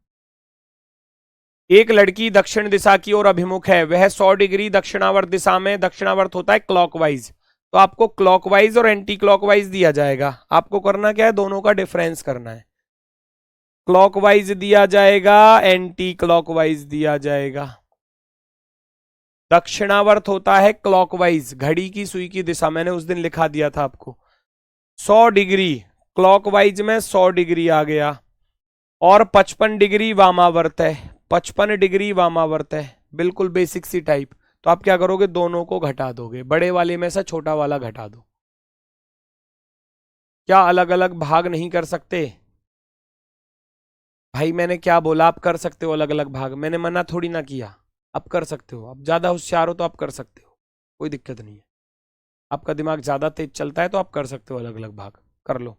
एक लड़की दक्षिण दिशा की ओर अभिमुख है, वह 100 डिग्री दक्षिणावर्त दिशा में, दक्षिणावर्त होता है क्लॉकवाइज, तो आपको क्लॉकवाइज और एंटी क्लॉकवाइज दिया जाएगा। आपको करना क्या है? दोनों का डिफरेंस करना है। क्लॉकवाइज दिया जाएगा, एंटी क्लॉकवाइज दिया जाएगा। दक्षिणावर्त होता है क्लॉकवाइज, घड़ी की सुई की दिशा, मैंने उस दिन लिखा दिया था आपको। 100 डिग्री क्लॉकवाइज में 100 डिग्री आ गया, और 55 डिग्री वामावर्त है, 55 डिग्री वामावर्त है, बिल्कुल बेसिक सी टाइप। तो आप क्या करोगे? दोनों को घटा दोगे, बड़े वाले में से छोटा वाला घटा दो। क्या अलग अलग भाग नहीं कर सकते? भाई मैंने क्या बोला? आप कर सकते हो अलग अलग भाग, मैंने मना थोड़ी ना किया। आप कर सकते हो, आप ज्यादा होशियार हो तो आप कर सकते हो, कोई दिक्कत नहीं है। आपका दिमाग ज्यादा तेज चलता है तो आप कर सकते हो अलग अलग भाग, कर लो।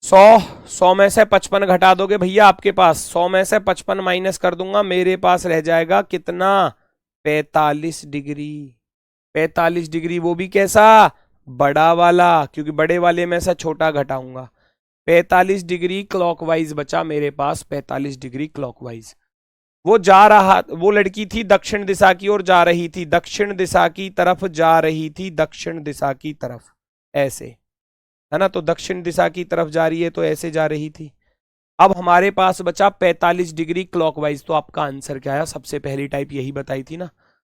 100 में से 55 घटा दोगे भैया, आपके पास 100 में से 55 माइनस कर दूंगा, मेरे पास रह जाएगा कितना? 45 डिग्री। 45 डिग्री, वो भी कैसा? बड़ा वाला, क्योंकि बड़े वाले में से छोटा घटाऊंगा। 45 डिग्री क्लॉकवाइज बचा मेरे पास, 45 डिग्री क्लॉकवाइज। वो जा रहा, वो लड़की थी दक्षिण दिशा की ओर जा रही थी, दक्षिण दिशा की तरफ जा रही थी, दक्षिण दिशा की तरफ, ऐसे है ना। तो दक्षिण दिशा की तरफ जा रही है तो ऐसे जा रही थी। अब हमारे पास बचा 45 डिग्री क्लॉकवाइज। तो आपका आंसर क्या है? सबसे पहली टाइप यही बताई थी ना,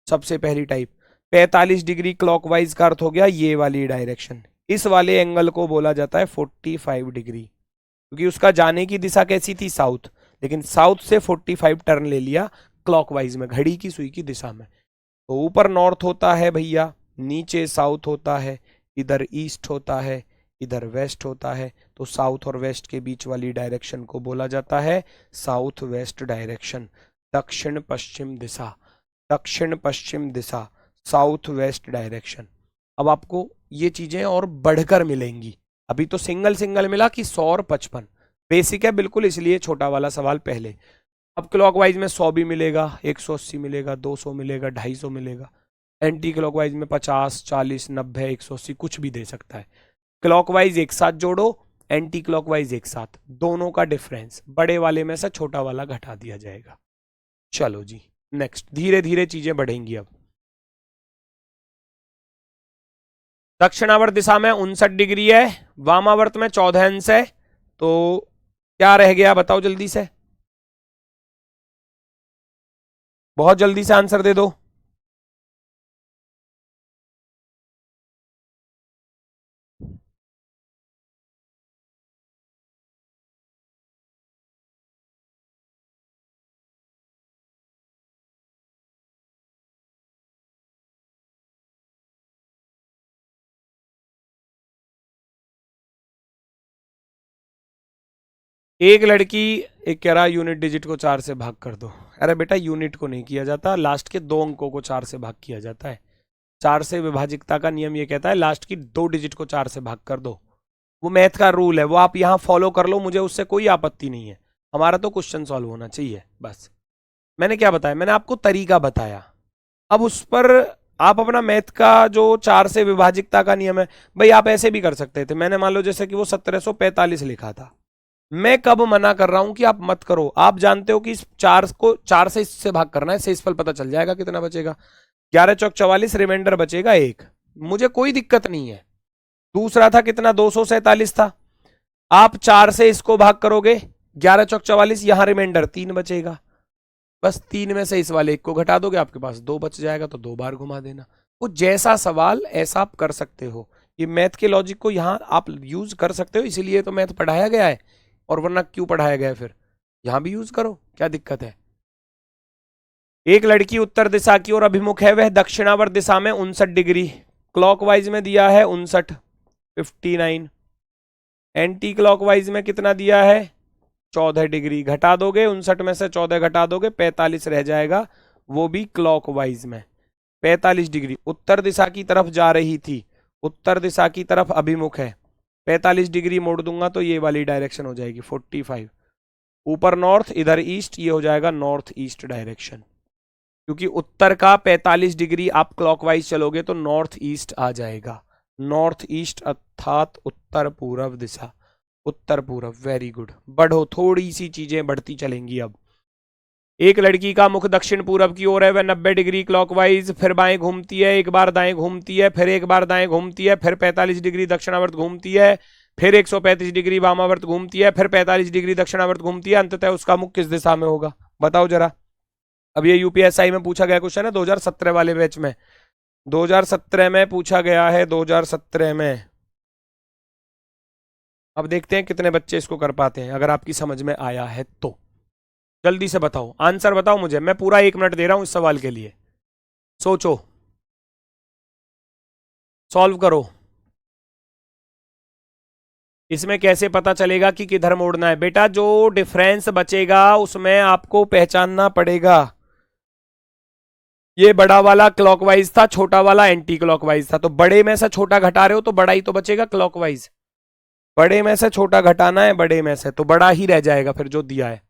सबसे पहली टाइप 45 डिग्री क्लॉकवाइज का अर्थ हो गया ये वाली डायरेक्शन। इस वाले एंगल को बोला जाता है 45 डिग्री, क्योंकि उसका जाने की दिशा कैसी थी? साउथ, लेकिन साउथ से 45 टर्न ले लिया क्लॉकवाइज में, घड़ी की सुई की दिशा में। तो ऊपर नॉर्थ होता है भैया, नीचे साउथ होता है, इधर ईस्ट होता है, इधर वेस्ट होता है। तो साउथ और वेस्ट के बीच वाली डायरेक्शन को बोला जाता है साउथ वेस्ट डायरेक्शन, दक्षिण पश्चिम दिशा, दक्षिण पश्चिम दिशा, साउथ वेस्ट डायरेक्शन। अब आपको ये चीजें और बढ़कर मिलेंगी, अभी तो सिंगल सिंगल मिला कि 100 और 55 बेसिक है बिल्कुल, इसलिए छोटा वाला सवाल पहले। अब क्लॉकवाइज में 100 भी मिलेगा, 180 मिलेगा, 200 मिलेगा, 250 मिलेगा। एंटी क्लॉकवाइज में 50, 40, 90, 180 कुछ भी दे सकता है। क्लॉकवाइज एक साथ जोड़ो, एंटी क्लॉकवाइज एक साथ, दोनों का डिफरेंस बड़े वाले में से छोटा वाला घटा दिया जाएगा। चलो जी नेक्स्ट, धीरे धीरे चीजें बढ़ेंगी। अब दक्षिणावर्त दिशा में 59 डिग्री है, वामावर्त में 14 अंश है, तो क्या रह गया बताओ जल्दी से? बहुत जल्दी से आंसर दे दो। एक लड़की, एक कह रहा यूनिट डिजिट को 4 से भाग कर दो। अरे बेटा यूनिट को नहीं किया जाता, लास्ट के 2 अंकों को 4 से भाग किया जाता है। 4 से विभाजिकता का नियम ये कहता है लास्ट की 2 डिजिट को 4 से भाग कर दो। वो मैथ का रूल है, वो आप यहाँ फॉलो कर लो, मुझे उससे कोई आपत्ति नहीं है। हमारा तो क्वेश्चन सॉल्व होना चाहिए बस। मैंने क्या बताया, मैंने आपको तरीका बताया। अब उस पर आप अपना मैथ का जो 4 से विभाजिकता का नियम है, भाई आप ऐसे भी कर सकते थे। मैंने मान लो जैसे कि वो 1745 लिखा था, मैं कब मना कर रहा हूं कि आप मत करो। आप जानते हो कि इस 4 को 4 से इससे भाग करना है, शेषफल पता चल जाएगा कितना बचेगा। 11 चौक 44, रिमाइंडर बचेगा 1, मुझे कोई दिक्कत नहीं है। दूसरा था कितना, 247 था। आप 4 से इसको भाग करोगे, 11 चौक 44, यहां रिमाइंडर 3 बचेगा। बस 3 में से इस वाले 1 को घटा दोगे, आपके पास 2 बच जाएगा, तो 2 बार घुमा देना। वो जैसा सवाल ऐसा आप कर सकते हो। ये मैथ के लॉजिक को यहां आप यूज कर सकते हो, इसीलिए तो मैथ पढ़ाया गया है। और वरना क्यों पढ़ाया गया है फिर, यहां भी यूज करो, क्या दिक्कत है। एक लड़की उत्तर दिशा की ओर अभिमुख है, वह दक्षिणावर्त दिशा में 59 डिग्री, क्लॉकवाइज में दिया है 59, 59। एंटी क्लॉकवाइज में कितना दिया है, 14 डिग्री। घटा दोगे 59 में से 14 घटा दोगे, 45 रह जाएगा, वो भी क्लॉकवाइज में 45 डिग्री। उत्तर दिशा की तरफ जा रही थी, उत्तर दिशा की तरफ अभिमुख है, 45 डिग्री मोड़ दूंगा तो ये वाली डायरेक्शन हो जाएगी 45। ऊपर नॉर्थ, इधर ईस्ट, ये हो जाएगा नॉर्थ ईस्ट डायरेक्शन। क्योंकि उत्तर का 45 डिग्री आप क्लॉकवाइज चलोगे तो नॉर्थ ईस्ट आ जाएगा। नॉर्थ ईस्ट अर्थात उत्तर पूर्व दिशा, उत्तर पूर्व। वेरी गुड, बढ़ो, थोड़ी सी चीजें बढ़ती चलेंगी अब। एक लड़की का मुख दक्षिण पूर्व की ओर है, वह 90 डिग्री क्लॉकवाइज, फिर बाएं घूमती है, एक बार दाएं घूमती है, फिर एक बार दाएं घूमती है, फिर 45 डिग्री दक्षिणावर्त घूमती है, फिर 135 डिग्री वामावर्त घूमती है, फिर 45 डिग्री दक्षिणावर्त घूमती है। अंततः उसका मुख किस दिशा में होगा, बताओ जरा। अब ये यूपीएसआई में पूछा गया क्वेश्चन है, 2017 वाले बैच में, 2017 में पूछा गया है, 2017 में। अब देखते हैं कितने बच्चे इसको कर पाते हैं, अगर आपकी समझ में आया है तो जल्दी से बताओ, आंसर बताओ मुझे। मैं पूरा 1 मिनट दे रहा हूं इस सवाल के लिए, सोचो, सॉल्व करो। इसमें कैसे पता चलेगा कि किधर मोड़ना है, बेटा जो डिफरेंस बचेगा उसमें आपको पहचानना पड़ेगा। ये बड़ा वाला क्लॉकवाइज था, छोटा वाला एंटी क्लॉकवाइज था, तो बड़े में से छोटा घटा रहे हो तो बड़ा ही तो बचेगा क्लॉकवाइज। बड़े में से छोटा घटाना है, बड़े में से तो बड़ा ही रह जाएगा, फिर जो दिया है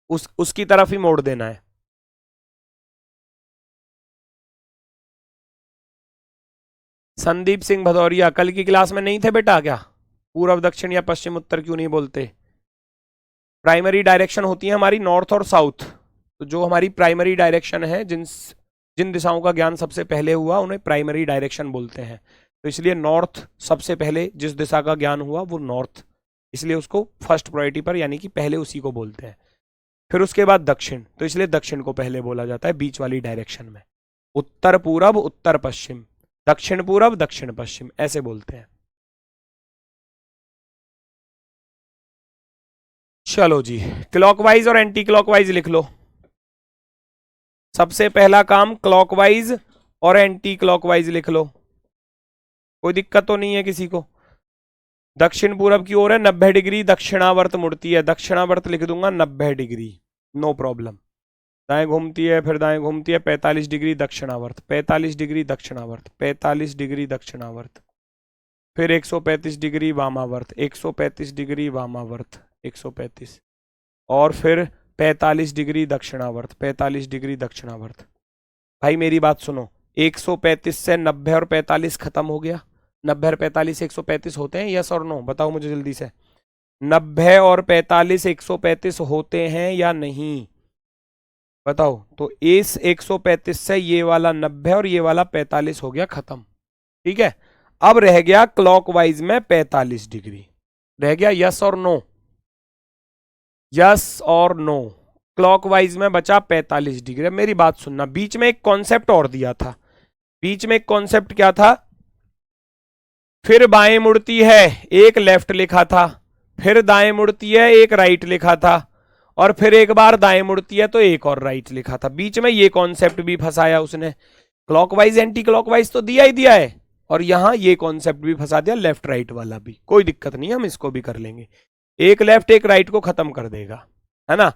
उसकी तरफ ही मोड़ देना है। संदीप सिंह भदौरिया कल की क्लास में नहीं थे बेटा क्या, पूर्व दक्षिण या पश्चिम उत्तर क्यों नहीं बोलते। प्राइमरी डायरेक्शन होती है हमारी नॉर्थ और साउथ, तो जो हमारी प्राइमरी डायरेक्शन है, जिन दिशाओं का ज्ञान सबसे पहले हुआ उन्हें प्राइमरी डायरेक्शन बोलते हैं। तो इसलिए नॉर्थ सबसे पहले जिस दिशा का ज्ञान हुआ वो नॉर्थ, इसलिए उसको फर्स्ट प्रायोरिटी पर, यानी कि पहले उसी को बोलते हैं। फिर उसके बाद दक्षिण, तो इसलिए दक्षिण को पहले बोला जाता है बीच वाली डायरेक्शन में। उत्तर पूरब, उत्तर पश्चिम, दक्षिण पूरब, दक्षिण पश्चिम, ऐसे बोलते हैं। चलो जी, क्लॉकवाइज और एंटी क्लॉकवाइज लिख लो। सबसे पहला काम क्लॉकवाइज और एंटी क्लॉकवाइज लिख लो, कोई दिक्कत तो नहीं है किसी को। दक्षिण पूरब की ओर है, 90 डिग्री दक्षिणावर्त मुड़ती है, दक्षिणावर्त लिख दूंगा 90 डिग्री, नो प्रॉब्लम। दाएं घूमती है, फिर दाएं घूमती है, 45 डिग्री दक्षिणावर्त, 45 डिग्री दक्षिणावर्त, 45 डिग्री दक्षिणावर्त, फिर 135 डिग्री वामावर्त, 135 डिग्री वामावर्त, 135, और फिर 45 डिग्री दक्षिणावर्त, 45 डिग्री दक्षिणावर्त। भाई मेरी बात सुनो, 135 से 90 और 45 खत्म हो गया। 90 और 45 135 होते हैं, यस और नो, बताओ मुझे जल्दी से। 90 और 45 135 होते हैं या नहीं, बताओ। तो इस 135 से ये वाला 90 और ये वाला 45 हो गया खत्म, ठीक है। अब रह गया क्लॉकवाइज में 45 डिग्री, रह गया, यस और नो, यस और नो। क्लॉकवाइज में बचा 45 डिग्री। मेरी बात सुनना, बीच में एक कॉन्सेप्ट और दिया था। बीच में एक कॉन्सेप्ट क्या था? फिर बाएं मुड़ती है, एक लेफ्ट लिखा था, फिर दाएं मुड़ती है, एक राइट लिखा था, और फिर एक बार दाएं मुड़ती है तो एक और राइट लिखा था। बीच में ये कॉन्सेप्ट भी फंसाया उसने। क्लॉकवाइज एंटी क्लॉकवाइज तो दिया ही दिया है, और यहां ये कॉन्सेप्ट भी फंसा दिया, लेफ्ट राइट वाला भी। कोई दिक्कत नहीं, हम इसको भी कर लेंगे। एक लेफ्ट एक राइट को खत्म कर देगा, है ना।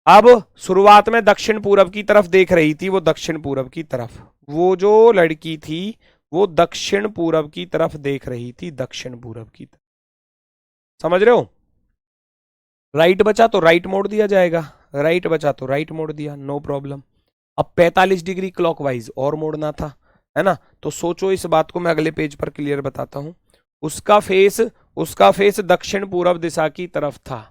अब शुरुआत में दक्षिण पूरब की तरफ देख रही थी, वो दक्षिण पूरब की तरफ, वो जो लड़की थी वो दक्षिण पूरब की तरफ देख रही थी, दक्षिण पूरब की तरफ। समझ रहे हो? राइट बचा तो राइट मोड़ दिया जाएगा, राइट बचा तो राइट मोड़ दिया, नो प्रॉब्लम। अब 45 डिग्री क्लॉकवाइज और मोड़ना था, है ना। तो सोचो, इस बात को मैं अगले पेज पर क्लियर बताता हूं। उसका फेस दक्षिण पूरब दिशा की तरफ था,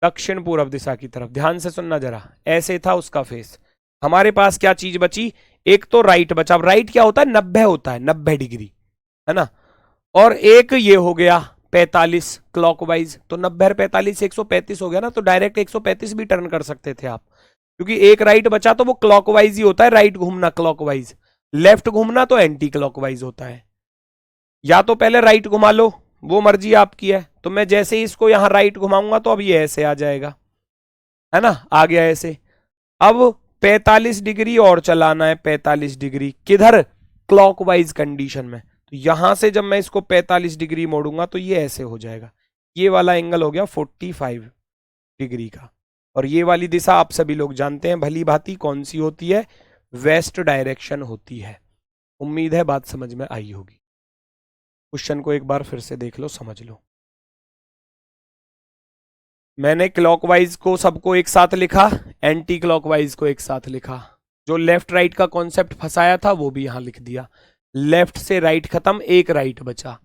दक्षिण पूरब दिशा की तरफ। ध्यान से सुनना जरा, ऐसे था उसका फेस। हमारे पास क्या चीज बची? एक तो राइट बचा। राइट क्या होता है? 90 होता है, 90 डिग्री, है ना। और एक ये हो गया 45 क्लॉकवाइज, तो 90 और 45 135 हो गया ना। तो डायरेक्ट 135 भी टर्न कर सकते थे आप, क्योंकि एक राइट बचा तो वो क्लॉकवाइज ही होता है। राइट घूमना क्लॉकवाइज, लेफ्ट घूमना तो एंटी क्लॉकवाइज होता है। या तो पहले राइट घुमा लो, वो मर्जी आपकी है। तो मैं जैसे ही इसको यहां राइट घुमाऊंगा तो अब ये ऐसे आ जाएगा, है ना, आ गया ऐसे। अब 45 डिग्री और चलाना है, 45 डिग्री किधर? क्लॉकवाइज कंडीशन में। तो यहां से जब मैं इसको 45 डिग्री मोड़ूंगा तो ये ऐसे हो जाएगा। ये वाला एंगल हो गया 45 डिग्री का। और ये वाली दिशा आप सभी लोग जानते हैं भली भांति कौन सी होती है? वेस्ट डायरेक्शन होती है। उम्मीद है बात समझ में आई होगी। क्वेश्चन को एक बार फिर से देख लो, समझ लो। मैंने क्लॉकवाइज को सबको एक साथ लिखा, एंटी क्लॉकवाइज को एक साथ लिखा। जो लेफ्ट राइट का कॉन्सेप्ट फंसाया था वो भी यहां लिख दिया। लेफ्ट से राइट खत्म, एक राइट बचा।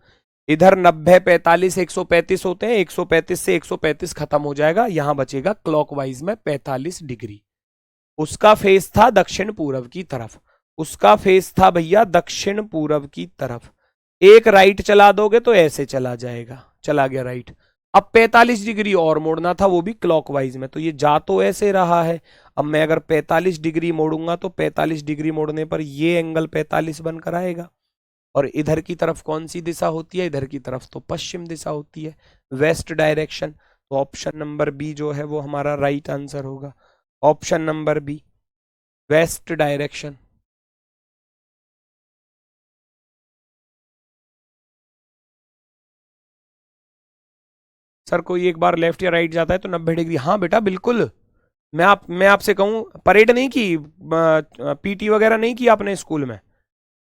इधर 90 45 135 होते हैं, 135 से 135 खत्म हो जाएगा, यहां बचेगा क्लॉकवाइज में 45 डिग्री। उसका फेस था दक्षिण पूरब की तरफ, उसका फेस था भैया दक्षिण पूरब की तरफ। एक राइट चला दोगे तो ऐसे चला जाएगा, चला गया राइट। अब 45 डिग्री और मोड़ना था, वो भी क्लॉकवाइज में। तो ये जा तो ऐसे रहा है। अब मैं अगर 45 डिग्री मोड़ूंगा तो 45 डिग्री मोड़ने पर ये एंगल 45 बनकर आएगा। और इधर की तरफ कौन सी दिशा होती है? इधर की तरफ तो पश्चिम दिशा होती है, वेस्ट डायरेक्शन। तो ऑप्शन नंबर बी जो है वो हमारा राइट आंसर होगा। Option number B, west direction. Sir कोई एक बार लेफ्ट या राइट जाता है तो 90 डिग्री? हाँ बेटा बिल्कुल। मैं आपसे कहूँ, परेड नहीं की, पीटी वगैरह नहीं की आपने स्कूल में?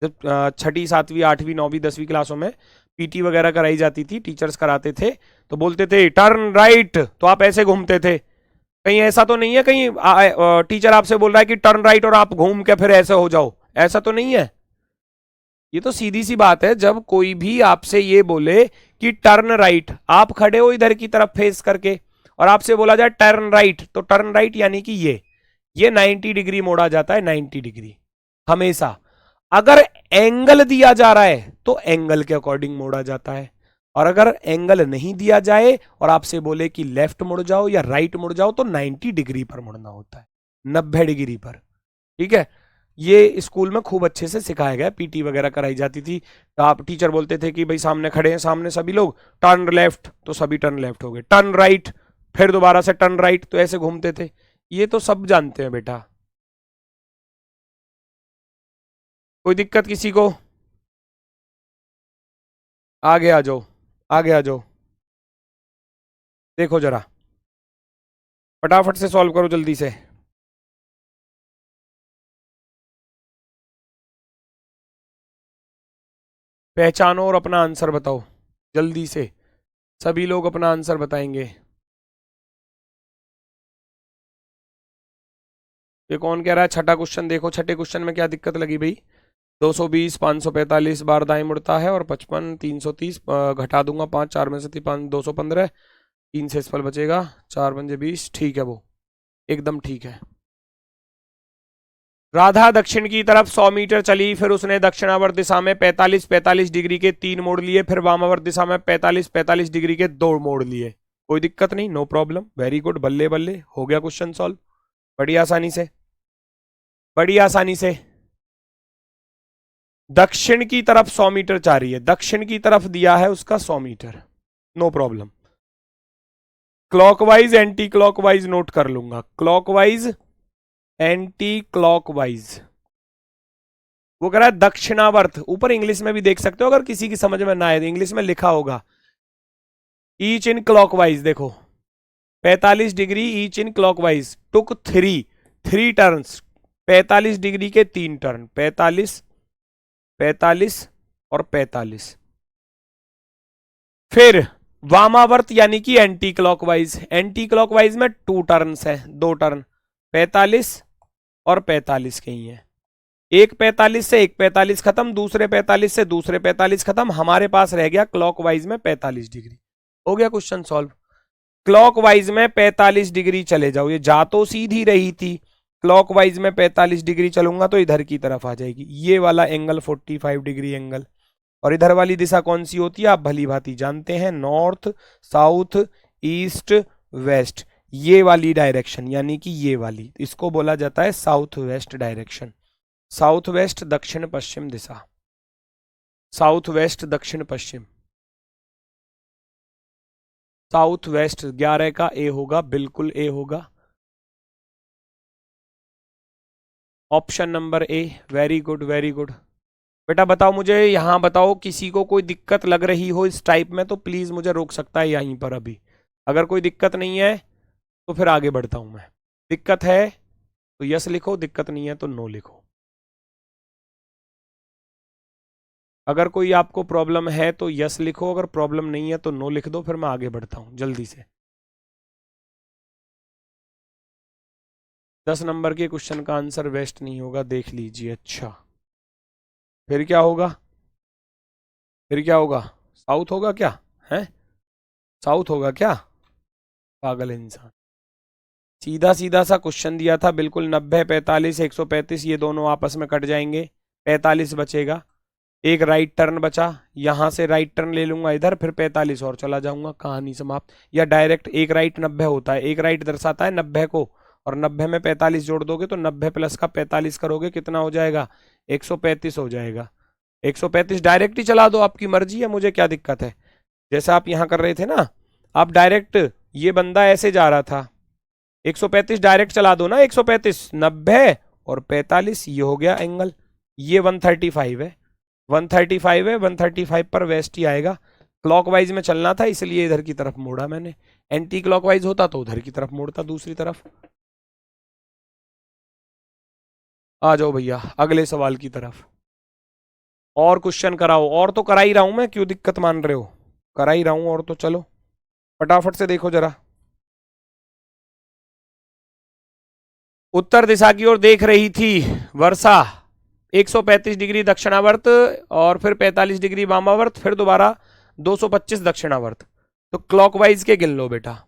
जब छठी सातवीं आठवीं नौवीं 10वीं क्लासों में पीटी वगैरह कराई जाती थी, टीचर्स कराते थे, तो बोलते थे टर्न राइट, तो आप ऐसे घूमते थे। कहीं ऐसा तो नहीं है कहीं टीचर आपसे बोल रहा है कि टर्न राइट और आप घूम के फिर ऐसे हो जाओ? ऐसा तो नहीं है। ये तो सीधी सी बात है, जब कोई भी आपसे ये बोले कि टर्न राइट, आप खड़े हो इधर की तरफ फेस करके, और आपसे बोला जाए टर्न राइट, तो टर्न राइट यानी कि ये 90 डिग्री मोड़ा जाता है, 90 डिग्री हमेशा। अगर एंगल दिया जा रहा है तो एंगल के अकॉर्डिंग मोड़ा जाता है, और अगर एंगल नहीं दिया जाए और आपसे बोले कि लेफ्ट मुड़ जाओ या राइट मुड़ जाओ तो 90 डिग्री पर मुड़ना होता है, 90 डिग्री पर। ठीक है, ये स्कूल में खूब अच्छे से सिखाया गया, पीटी वगैरह कराई जाती थी। आप टीचर बोलते थे कि भाई सामने खड़े हैं, सामने सभी लोग, टर्न लेफ्ट, तो सभी टर्न लेफ्ट हो गए, टर्न राइट, फिर दोबारा से टर्न राइट, तो ऐसे घूमते थे। ये तो सब जानते हैं बेटा। कोई दिक्कत किसी को? आगे आ जाओ, आगे आ जाओ। देखो जरा, फटाफट से सॉल्व करो जल्दी से। पहचानो और अपना आंसर बताओ जल्दी से। सभी लोग अपना आंसर बताएंगे। ये कौन कह रहा है? छठा क्वेश्चन देखो, छठे क्वेश्चन में क्या दिक्कत लगी भाई? 220 545 बार दाएं मुड़ता है, और 55 330 घटा दूंगा 5, 4 में से 5 215, 3 से इसफल बचेगा, 4 पंजे 20। ठीक है, वो एकदम ठीक है। राधा दक्षिण की तरफ 100 मीटर चली, फिर उसने दक्षिणावर्त दिशा में 45 45 डिग्री के 3 मोड़ लिए, फिर वामावर्त दिशा में 45 45 डिग्री के 2 मोड़ लिए। कोई दिक्कत नहीं, नो प्रॉब्लम, वेरी गुड, बल्ले बल्ले, हो गया क्वेश्चन सॉल्व बड़ी आसानी से, बड़ी आसानी से। दक्षिण की तरफ 100 मीटर चाह रही है, दक्षिण की तरफ दिया है उसका 100 metre, no problem. Clockwise anti clockwise note कर लूंगा, क्लॉकवाइज एंटी क्लॉकवाइज। वो कह रहा है दक्षिणावर्त, ऊपर इंग्लिश में भी देख सकते हो, अगर किसी की समझ में ना आए तो इंग्लिश में लिखा होगा ईच इन क्लॉकवाइज। देखो 45 degree each in clockwise, took three turns, 45 degree के 3 टर्न, 45 45 और 45। फिर वामावर्त यानी कि एंटी क्लॉकवाइज, एंटी क्लॉकवाइज में 2 टर्न्स है, 2 टर्न, 45 और 45 के ही है। एक 45 से एक 45 खत्म, दूसरे 45 से दूसरे 45 खत्म, हमारे पास रह गया क्लॉकवाइज में 45 डिग्री। हो गया क्वेश्चन सॉल्व। क्लॉकवाइज में 45 डिग्री चले जाओ, ये जा तो सीधी रही थी, क्लॉकवाइज में 45 डिग्री चलूंगा तो इधर की तरफ आ जाएगी, ये वाला एंगल 45 डिग्री एंगल। और इधर वाली दिशा कौन सी होती है आप भली भांति जानते हैं, नॉर्थ साउथ ईस्ट वेस्ट, ये वाली डायरेक्शन यानी कि ये वाली, इसको बोला जाता है south west direction. South west दक्षिण पश्चिम दिशा, साउथ वेस्ट दक्षिण पश्चिम, साउथ वेस्ट 11 का ए होगा, बिल्कुल ए होगा, option number A, very good very good. बेटा बताओ मुझे, यहां बताओ किसी को कोई दिक्कत लग रही हो इस टाइप में तो प्लीज मुझे रोक सकता है यहीं पर अभी, अगर कोई दिक्कत नहीं है तो फिर आगे बढ़ता हूं मैं। दिक्कत है तो यस लिखो, दिक्कत नहीं है तो नो लिखो। अगर कोई आपको प्रॉब्लम है तो यस लिखो, अगर प्रॉब्लम नहीं है तो नो लिख दो, फिर मैं आगे बढ़ता हूं जल्दी से। 10 नंबर के क्वेश्चन का आंसर वेस्ट नहीं होगा, देख लीजिए। अच्छा फिर क्या होगा, फिर क्या होगा, साउथ होगा क्या है, साउथ होगा क्या, पागल इंसान। सीधा सीधा सा क्वेश्चन दिया था बिल्कुल, 90 45 135 ये दोनों आपस में कट जाएंगे, 45 बचेगा, एक राइट टर्न बचा, यहां से राइट टर्न ले लूंगा इधर, फिर 45 और चला जाऊंगा, कहानी समाप्त। या डायरेक्ट एक राइट 90 होता है, एक राइट दर्शाता है 90 को, और 90 में 45 जोड़ दोगे तो 90 प्लस का 45 करोगे कितना हो जाएगा, 135 हो जाएगा। 135 डायरेक्ट ही चला दो, आपकी मर्जी है, मुझे क्या दिक्कत है। जैसा आप यहां कर रहे थे ना, आप डायरेक्ट, ये बंदा ऐसे जा रहा था, 135 डायरेक्ट चला दो ना, 135 90 और 45, ये हो गया एंगल, ये 135 है, 135 है, 135 पर वेस्ट ही आएगा। क्लॉकवाइज में चलना था इसलिए इधर की तरफ मोड़ा मैंने, एंटी क्लॉकवाइज होता तो उधर की तरफ मोड़ता, दूसरी तरफ। आ जाओ भैया अगले सवाल की तरफ, और क्वेश्चन कराओ, और तो करा ही रहा हूं मैं, क्यों दिक्कत मान रहे हो, करा ही रहा हूं, और तो चलो फटाफट से देखो जरा। उत्तर दिशा की ओर देख रही थी वर्षा, 135 डिग्री दक्षिणावर्त और फिर 45 डिग्री वामावर्त, फिर दोबारा 225 दक्षिणावर्त, तो क्लॉकवाइज के गिन लो बेटा।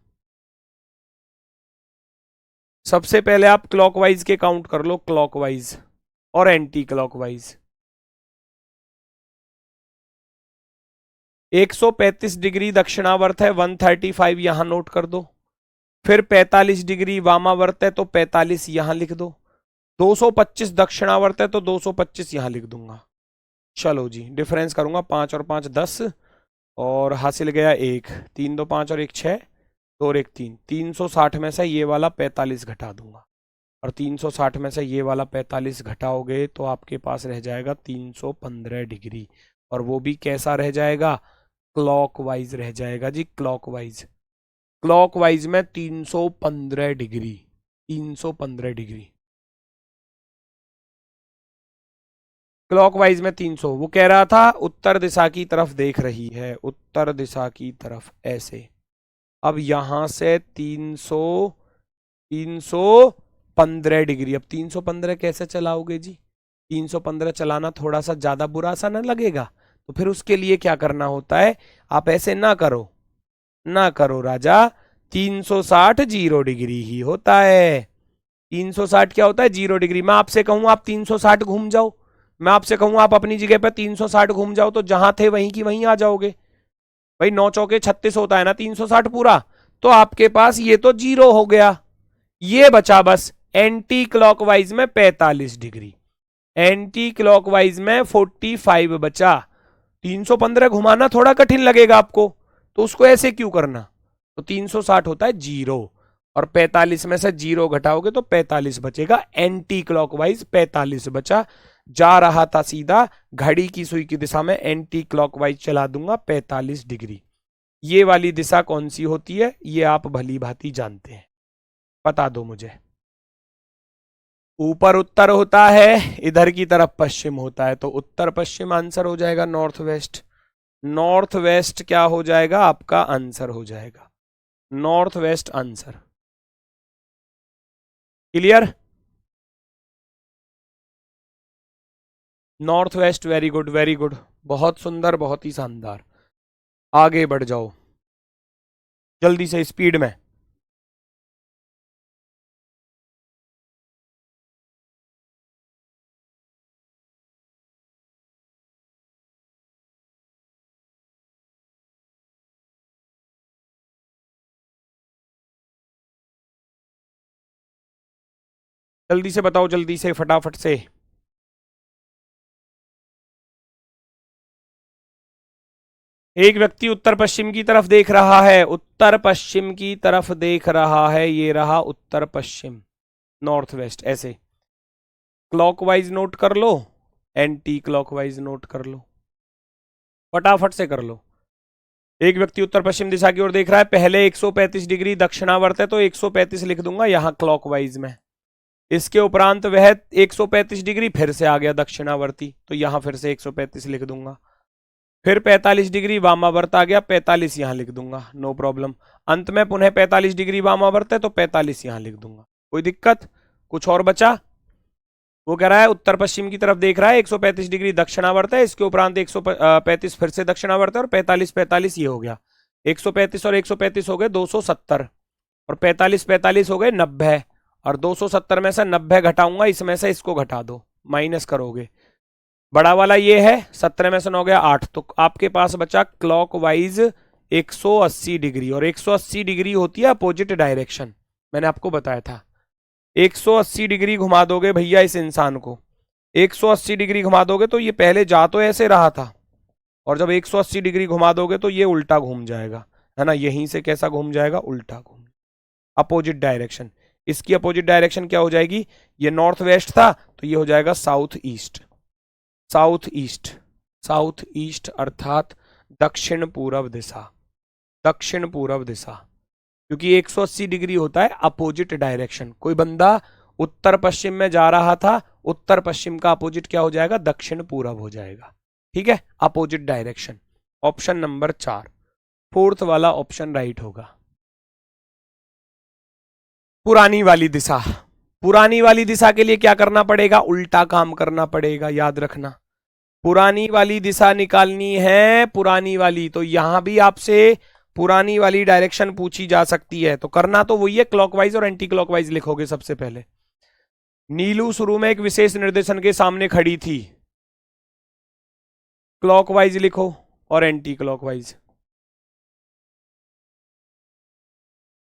सबसे पहले आप क्लॉकवाइज के काउंट कर लो, क्लॉकवाइज और एंटी क्लॉकवाइज। 135 डिग्री दक्षिणावर्त है, 135 यहां नोट कर दो, फिर 45 डिग्री वामावर्त है तो 45 यहां लिख दो, 225 दक्षिणावर्त है तो 225 यहां लिख दूंगा। चलो जी डिफरेंस करूंगा, 5 और 5 10, और हासिल गया 1, 3 2 5 और 1 6, 2 और 1 3, 360 में से ये वाला 45 घटा दूंगा, और 360 में से ये वाला 45 घटाओगे तो आपके पास रह जाएगा 315 डिग्री, और वो भी कैसा रह जाएगा, क्लॉकवाइज रह जाएगा जी, क्लॉकवाइज। क्लॉकवाइज में 315 डिग्री, 315 डिग्री क्लॉकवाइज में 300। वो कह रहा था उत्तर दिशा की तरफ देख रही है, उत्तर दिशा की तरफ ऐसे, अब यहां से 315 डिग्री, अब 315 कैसे चलाओगे जी, 315 चलाना थोड़ा सा ज्यादा बुरा सा ना लगेगा, तो फिर उसके लिए क्या करना होता है, आप ऐसे ना करो, ना करो राजा, 360 0 डिग्री ही होता है। 360 क्या होता है, 0 डिग्री। मैं आपसे कहूं आप 360 घूम जाओ, मैं आपसे कहूं आप अपनी जगह पे 360 घूम जाओ, तो जहां थे वहीं की वहीं आ जाओगे। भाई 9 चौके 36 होता है ना 360 पूरा, तो आपके पास ये तो 0 हो गया, ये बचा बस एंटी क्लॉकवाइज में 45 डिग्री, एंटी क्लॉकवाइज में 45 बचा। 315 घुमाना थोड़ा कठिन लगेगा आपको, तो उसको ऐसे क्यों करना, तो 360 होता है 0, और 45 में से 0 घटाओगे तो 45 बचेगा, एंटी क्लॉकवाइज 45 बचा। जा रहा था सीधा, घड़ी की सुई की दिशा में एंटी क्लॉकवाइज चला दूंगा 45 डिग्री। ये वाली दिशा कौन सी होती है, ये आप भली भांति जानते हैं, बता दो मुझे। ऊपर उत्तर होता है, इधर की तरफ पश्चिम होता है, तो उत्तर पश्चिम आंसर हो जाएगा, नॉर्थ वेस्ट। नॉर्थ वेस्ट क्या हो जाएगा, आपका आंसर हो जाएगा, north west answer. Clear, north west, very good very good, बहुत सुंदर, बहुत ही शानदार। आगे बढ़ जाओ जल्दी से, स्पीड में। जल्दी से बताओ, जल्दी से, फटाफट से। एक व्यक्ति उत्तर पश्चिम की तरफ देख रहा है, उत्तर पश्चिम की तरफ देख रहा है, ये रहा उत्तर पश्चिम, नॉर्थ वेस्ट। ऐसे क्लॉकवाइज नोट कर लो, एंटी क्लॉकवाइज नोट कर लो, फटाफट से कर लो। एक व्यक्ति उत्तर पश्चिम दिशा की ओर देख रहा है, पहले 135 डिग्री दक्षिणावर्त है तो 135 लिख दूंगा यहां क्लॉकवाइज में। इसके उपरांत वह 135 डिग्री फिर से आ गया दक्षिणावर्ती, तो यहां फिर से 135 लिख दूंगा। फिर 45 डिग्री वामावर्त आ गया, 45 यहां लिख दूंगा, नो प्रॉब्लम। अंत में पुनः 45 डिग्री वामावर्त है तो 45 यहां लिख दूंगा, कोई दिक्कत। कुछ और बचा, वो कह रहा है उत्तर पश्चिम की तरफ देख रहा है, 135 डिग्री दक्षिणावर्त है, इसके उपरांत 135 फिर से दक्षिणावर्त है, और 45 45 ये हो गया, 135 और 135 हो गए 270, और 45 45 हो गए 90, और 270 में से 90 घटाऊंगा, इसमें से इसको घटा दो, माइनस करोगे। बड़ा वाला ये है, 17 में से 9 गया 8, तो आपके पास बचा क्लॉकवाइज 180 डिग्री, और 180 डिग्री होती है अपोजिट डायरेक्शन, मैंने आपको बताया था। 180 डिग्री घुमा दोगे भैया इस इंसान को, 180 डिग्री घुमा दोगे तो ये पहले जा तो ऐसे रहा था, और जब 180 डिग्री घुमा दोगे तो ये उल्टा घूम जाएगा, है ना, यहीं से कैसा घूम जाएगा, उल्टा घूम, अपोजिट डायरेक्शन। इसकी अपोजिट डायरेक्शन क्या हो जाएगी, ये नॉर्थ वेस्ट था तो ये हो जाएगा south east, south east, south east अर्थात दक्षिण पूर्व दिशा, दक्षिण पूर्व दिशा, क्योंकि 180 डिग्री होता है अपोजिट डायरेक्शन। कोई बंदा उत्तर पश्चिम में जा रहा था, उत्तर पश्चिम का अपोजिट क्या हो जाएगा, दक्षिण पूर्व हो जाएगा, ठीक है, opposite direction. Option number 4, fourth वाला ऑप्शन राइट होगा। पुरानी वाली दिशा, पुरानी वाली दिशा के लिए क्या करना पड़ेगा, उल्टा काम करना पड़ेगा, याद रखना। पुरानी वाली दिशा निकालनी है, पुरानी वाली, तो यहां भी आपसे पुरानी वाली डायरेक्शन पूछी जा सकती है, तो करना तो वही है, क्लॉकवाइज और एंटी क्लॉकवाइज लिखोगे सबसे पहले। नीलू शुरू में एक विशेष निर्देशन के सामने खड़ी थी, क्लॉकवाइज लिखो और एंटी क्लॉकवाइज।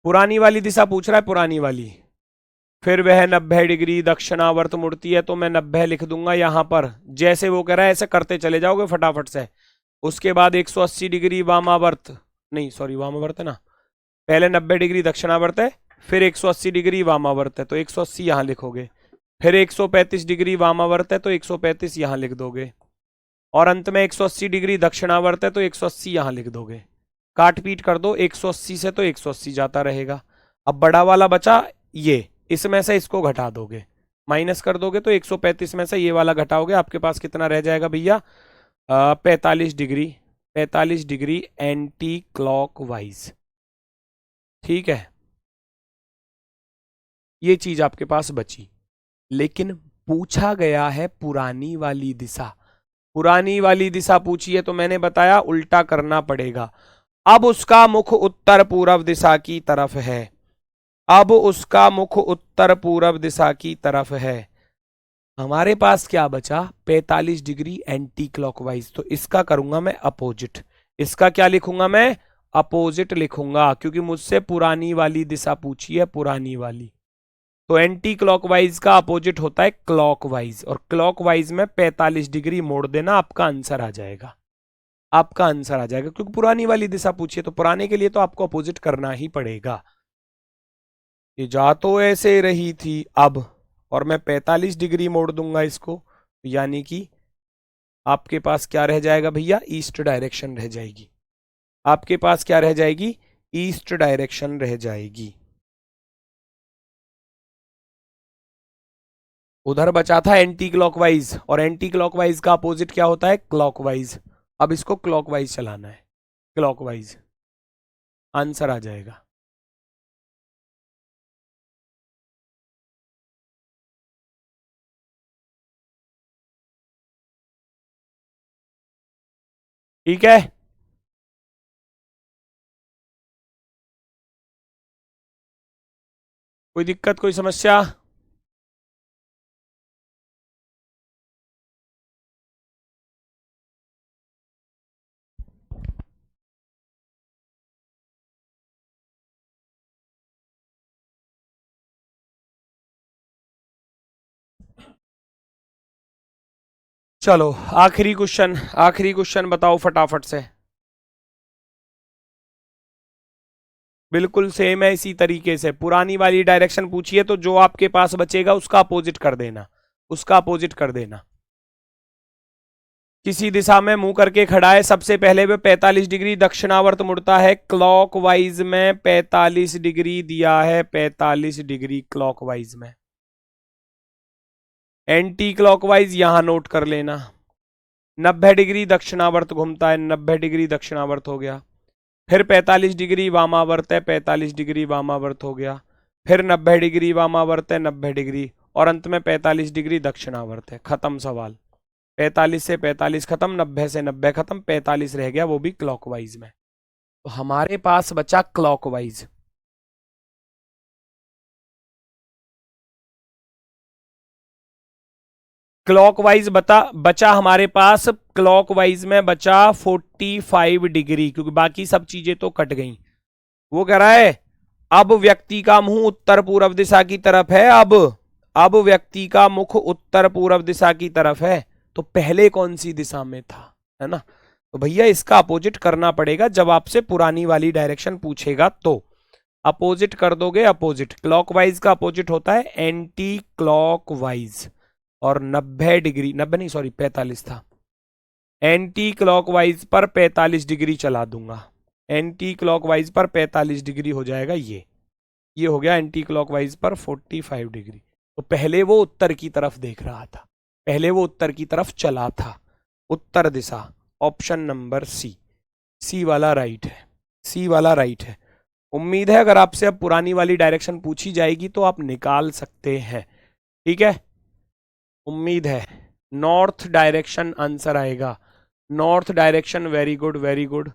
पुरानी वाली दिशा पूछ रहा है, पुरानी वाली, फिर वह 90 डिग्री दक्षिणावर्त मुड़ती है तो मैं 90 लिख दूंगा यहां पर, जैसे वो कह रहा है ऐसे करते चले जाओगे फटाफट से। उसके बाद 180 डिग्री वामावर्त, नहीं सॉरी वामावर्त है ना, पहले 90 डिग्री दक्षिणावर्त है, फिर 180 डिग्री वामावर्त है तो 180 यहां लिखोगे, फिर 135 डिग्री वामावर्त है तो 135 यहां लिख दोगे, और अंत में 180 डिग्री दक्षिणावर्त है तो 180 यहां लिख दोगे। काट पीट कर दो, 180 से तो 180 जाता रहेगा। अब बड़ा वाला बचा ये, इसमें से इसको घटा दोगे, माइनस कर दोगे तो 135 में से ये वाला घटाओगे, आपके पास कितना रह जाएगा भैया, 45 डिग्री, 45 डिग्री एंटी क्लॉकवाइज, ठीक है, ये चीज आपके पास बची। लेकिन पूछा गया है पुरानी वाली दिशा, पुरानी वाली दिशा पूछी है तो मैंने बताया उल्टा करना पड़ेगा। अब उसका मुख उत्तर पूर्व दिशा की तरफ है, अब उसका मुख उत्तर पूर्व दिशा की तरफ है। हमारे पास क्या बचा, 45 डिग्री एंटी क्लॉकवाइज, तो इसका करूंगा मैं अपोजिट, इसका क्या लिखूंगा मैं, अपोजिट लिखूंगा, क्योंकि मुझसे पुरानी वाली दिशा पूछी है, पुरानी वाली। तो एंटी क्लॉकवाइज का अपोजिट होता है क्लॉकवाइज, और क्लॉकवाइज में 45 डिग्री मोड़ देना, आपका आंसर आ जाएगा, आपका आंसर आ जाएगा। क्योंकि पुरानी वाली दिशा पूछी है तो पुराने के लिए तो आपको अपोजिट करना ही पड़ेगा। ये जा तो ऐसे रही थी अब, और मैं 45 डिग्री मोड़ दूंगा इसको, यानी कि आपके पास क्या रह जाएगा भैया, ईस्ट डायरेक्शन रह जाएगी। आपके पास क्या रह जाएगी, ईस्ट डायरेक्शन रह जाएगी। उधर बचा था एंटी क्लॉकवाइज, और एंटी क्लॉकवाइज का अपोजिट क्या होता है, क्लॉकवाइज। अब इसको क्लॉकवाइज चलाना है, क्लॉकवाइज, आंसर आ जाएगा। ठीक है, कोई दिक्कत, कोई समस्या? चलो आखिरी क्वेश्चन, आखिरी क्वेश्चन बताओ फटाफट से। बिल्कुल सेम है, इसी तरीके से पुरानी वाली डायरेक्शन पूछी है तो जो आपके पास बचेगा उसका अपोजिट कर देना, उसका अपोजिट कर देना। किसी दिशा में मुंह करके खड़ा है, सबसे पहले वह 45 डिग्री दक्षिणावर्त मुड़ता है, क्लॉकवाइज में 45 डिग्री दिया है, 45 डिग्री क्लॉकवाइज में। एंटी क्लॉकवाइज यहां नोट कर लेना, 90 डिग्री दक्षिणावर्त घूमता है, 90 डिग्री दक्षिणावर्त हो गया। फिर 45 डिग्री वामावर्त है, 45 डिग्री वामावर्त हो गया। फिर 90 डिग्री वामावर्त है, 90 डिग्री, और अंत में 45 डिग्री दक्षिणावर्त है। खत्म सवाल। 45 से 45 खत्म, 90 से 90 खत्म, 45 रह गया, वो भी क्लॉकवाइज में। तो हमारे पास बचा क्लॉकवाइज। क्लॉकवाइज बचा हमारे पास, क्लॉकवाइज में बचा 45 डिग्री, क्योंकि बाकी सब चीजें तो कट गई। वो कह रहा है अब व्यक्ति का मुंह उत्तर पूर्व दिशा की तरफ है, अब व्यक्ति का मुख उत्तर पूर्व दिशा की तरफ है, तो पहले कौन सी दिशा में था, है ना? तो भैया इसका अपोजिट करना पड़ेगा, जब आपसे पुरानी वाली डायरेक्शन पूछेगा तो अपोजिट कर दोगे। अपोजिट, क्लॉकवाइज का अपोजिट होता है एंटी क्लॉकवाइज, और 90 डिग्री, 90 नहीं सॉरी 45 था, एंटी क्लॉकवाइज पर 45 डिग्री चला दूंगा, एंटी क्लॉकवाइज पर 45 डिग्री हो जाएगा, ये हो गया एंटी क्लॉकवाइज पर 45 डिग्री। तो पहले वो उत्तर की तरफ देख रहा था, पहले वो उत्तर की तरफ चला था, उत्तर दिशा। ऑप्शन नंबर सी, सी वाला राइट है, सी वाला राइट है। उम्मीद है अगर आपसे अब पुरानी वाली डायरेक्शन पूछी जाएगी तो आप निकाल सकते हैं, ठीक है, उम्मीद है। नॉर्थ डायरेक्शन आंसर आएगा, north direction, very good very good,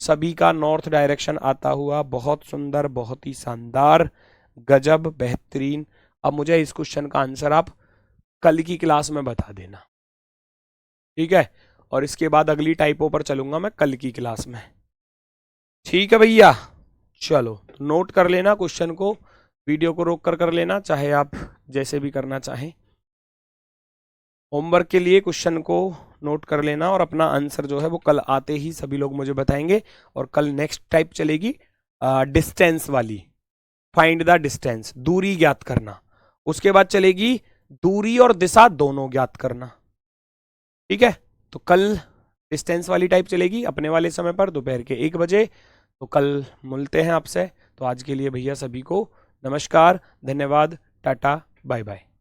सभी का नॉर्थ डायरेक्शन आता हुआ, बहुत सुंदर, बहुत ही शानदार, गजब, बेहतरीन। अब मुझे इस क्वेश्चन का आंसर आप कल की क्लास में बता देना, ठीक है, और इसके बाद अगली टाइपों पर चलूंगा मैं कल की क्लास में, ठीक है भैया। चलो नोट कर लेना क्वेश्चन को, वीडियो को रोक कर लेना, चाहे आप जैसे भी करना चाहें। होमवर्क के लिए क्वेश्चन को नोट कर लेना, और अपना आंसर जो है वो कल आते ही सभी लोग मुझे बताएंगे। और कल नेक्स्ट टाइप चलेगी डिस्टेंस वाली, फाइंड द डिस्टेंस, दूरी ज्ञात करना। उसके बाद चलेगी दूरी और दिशा दोनों ज्ञात करना, ठीक है। तो कल डिस्टेंस वाली टाइप चलेगी अपने वाले समय पर दोपहर के 1 बजे। तो कल मिलते हैं आपसे। तो आज के लिए भैया सभी को नमस्कार, धन्यवाद, टाटा, बाय बाय।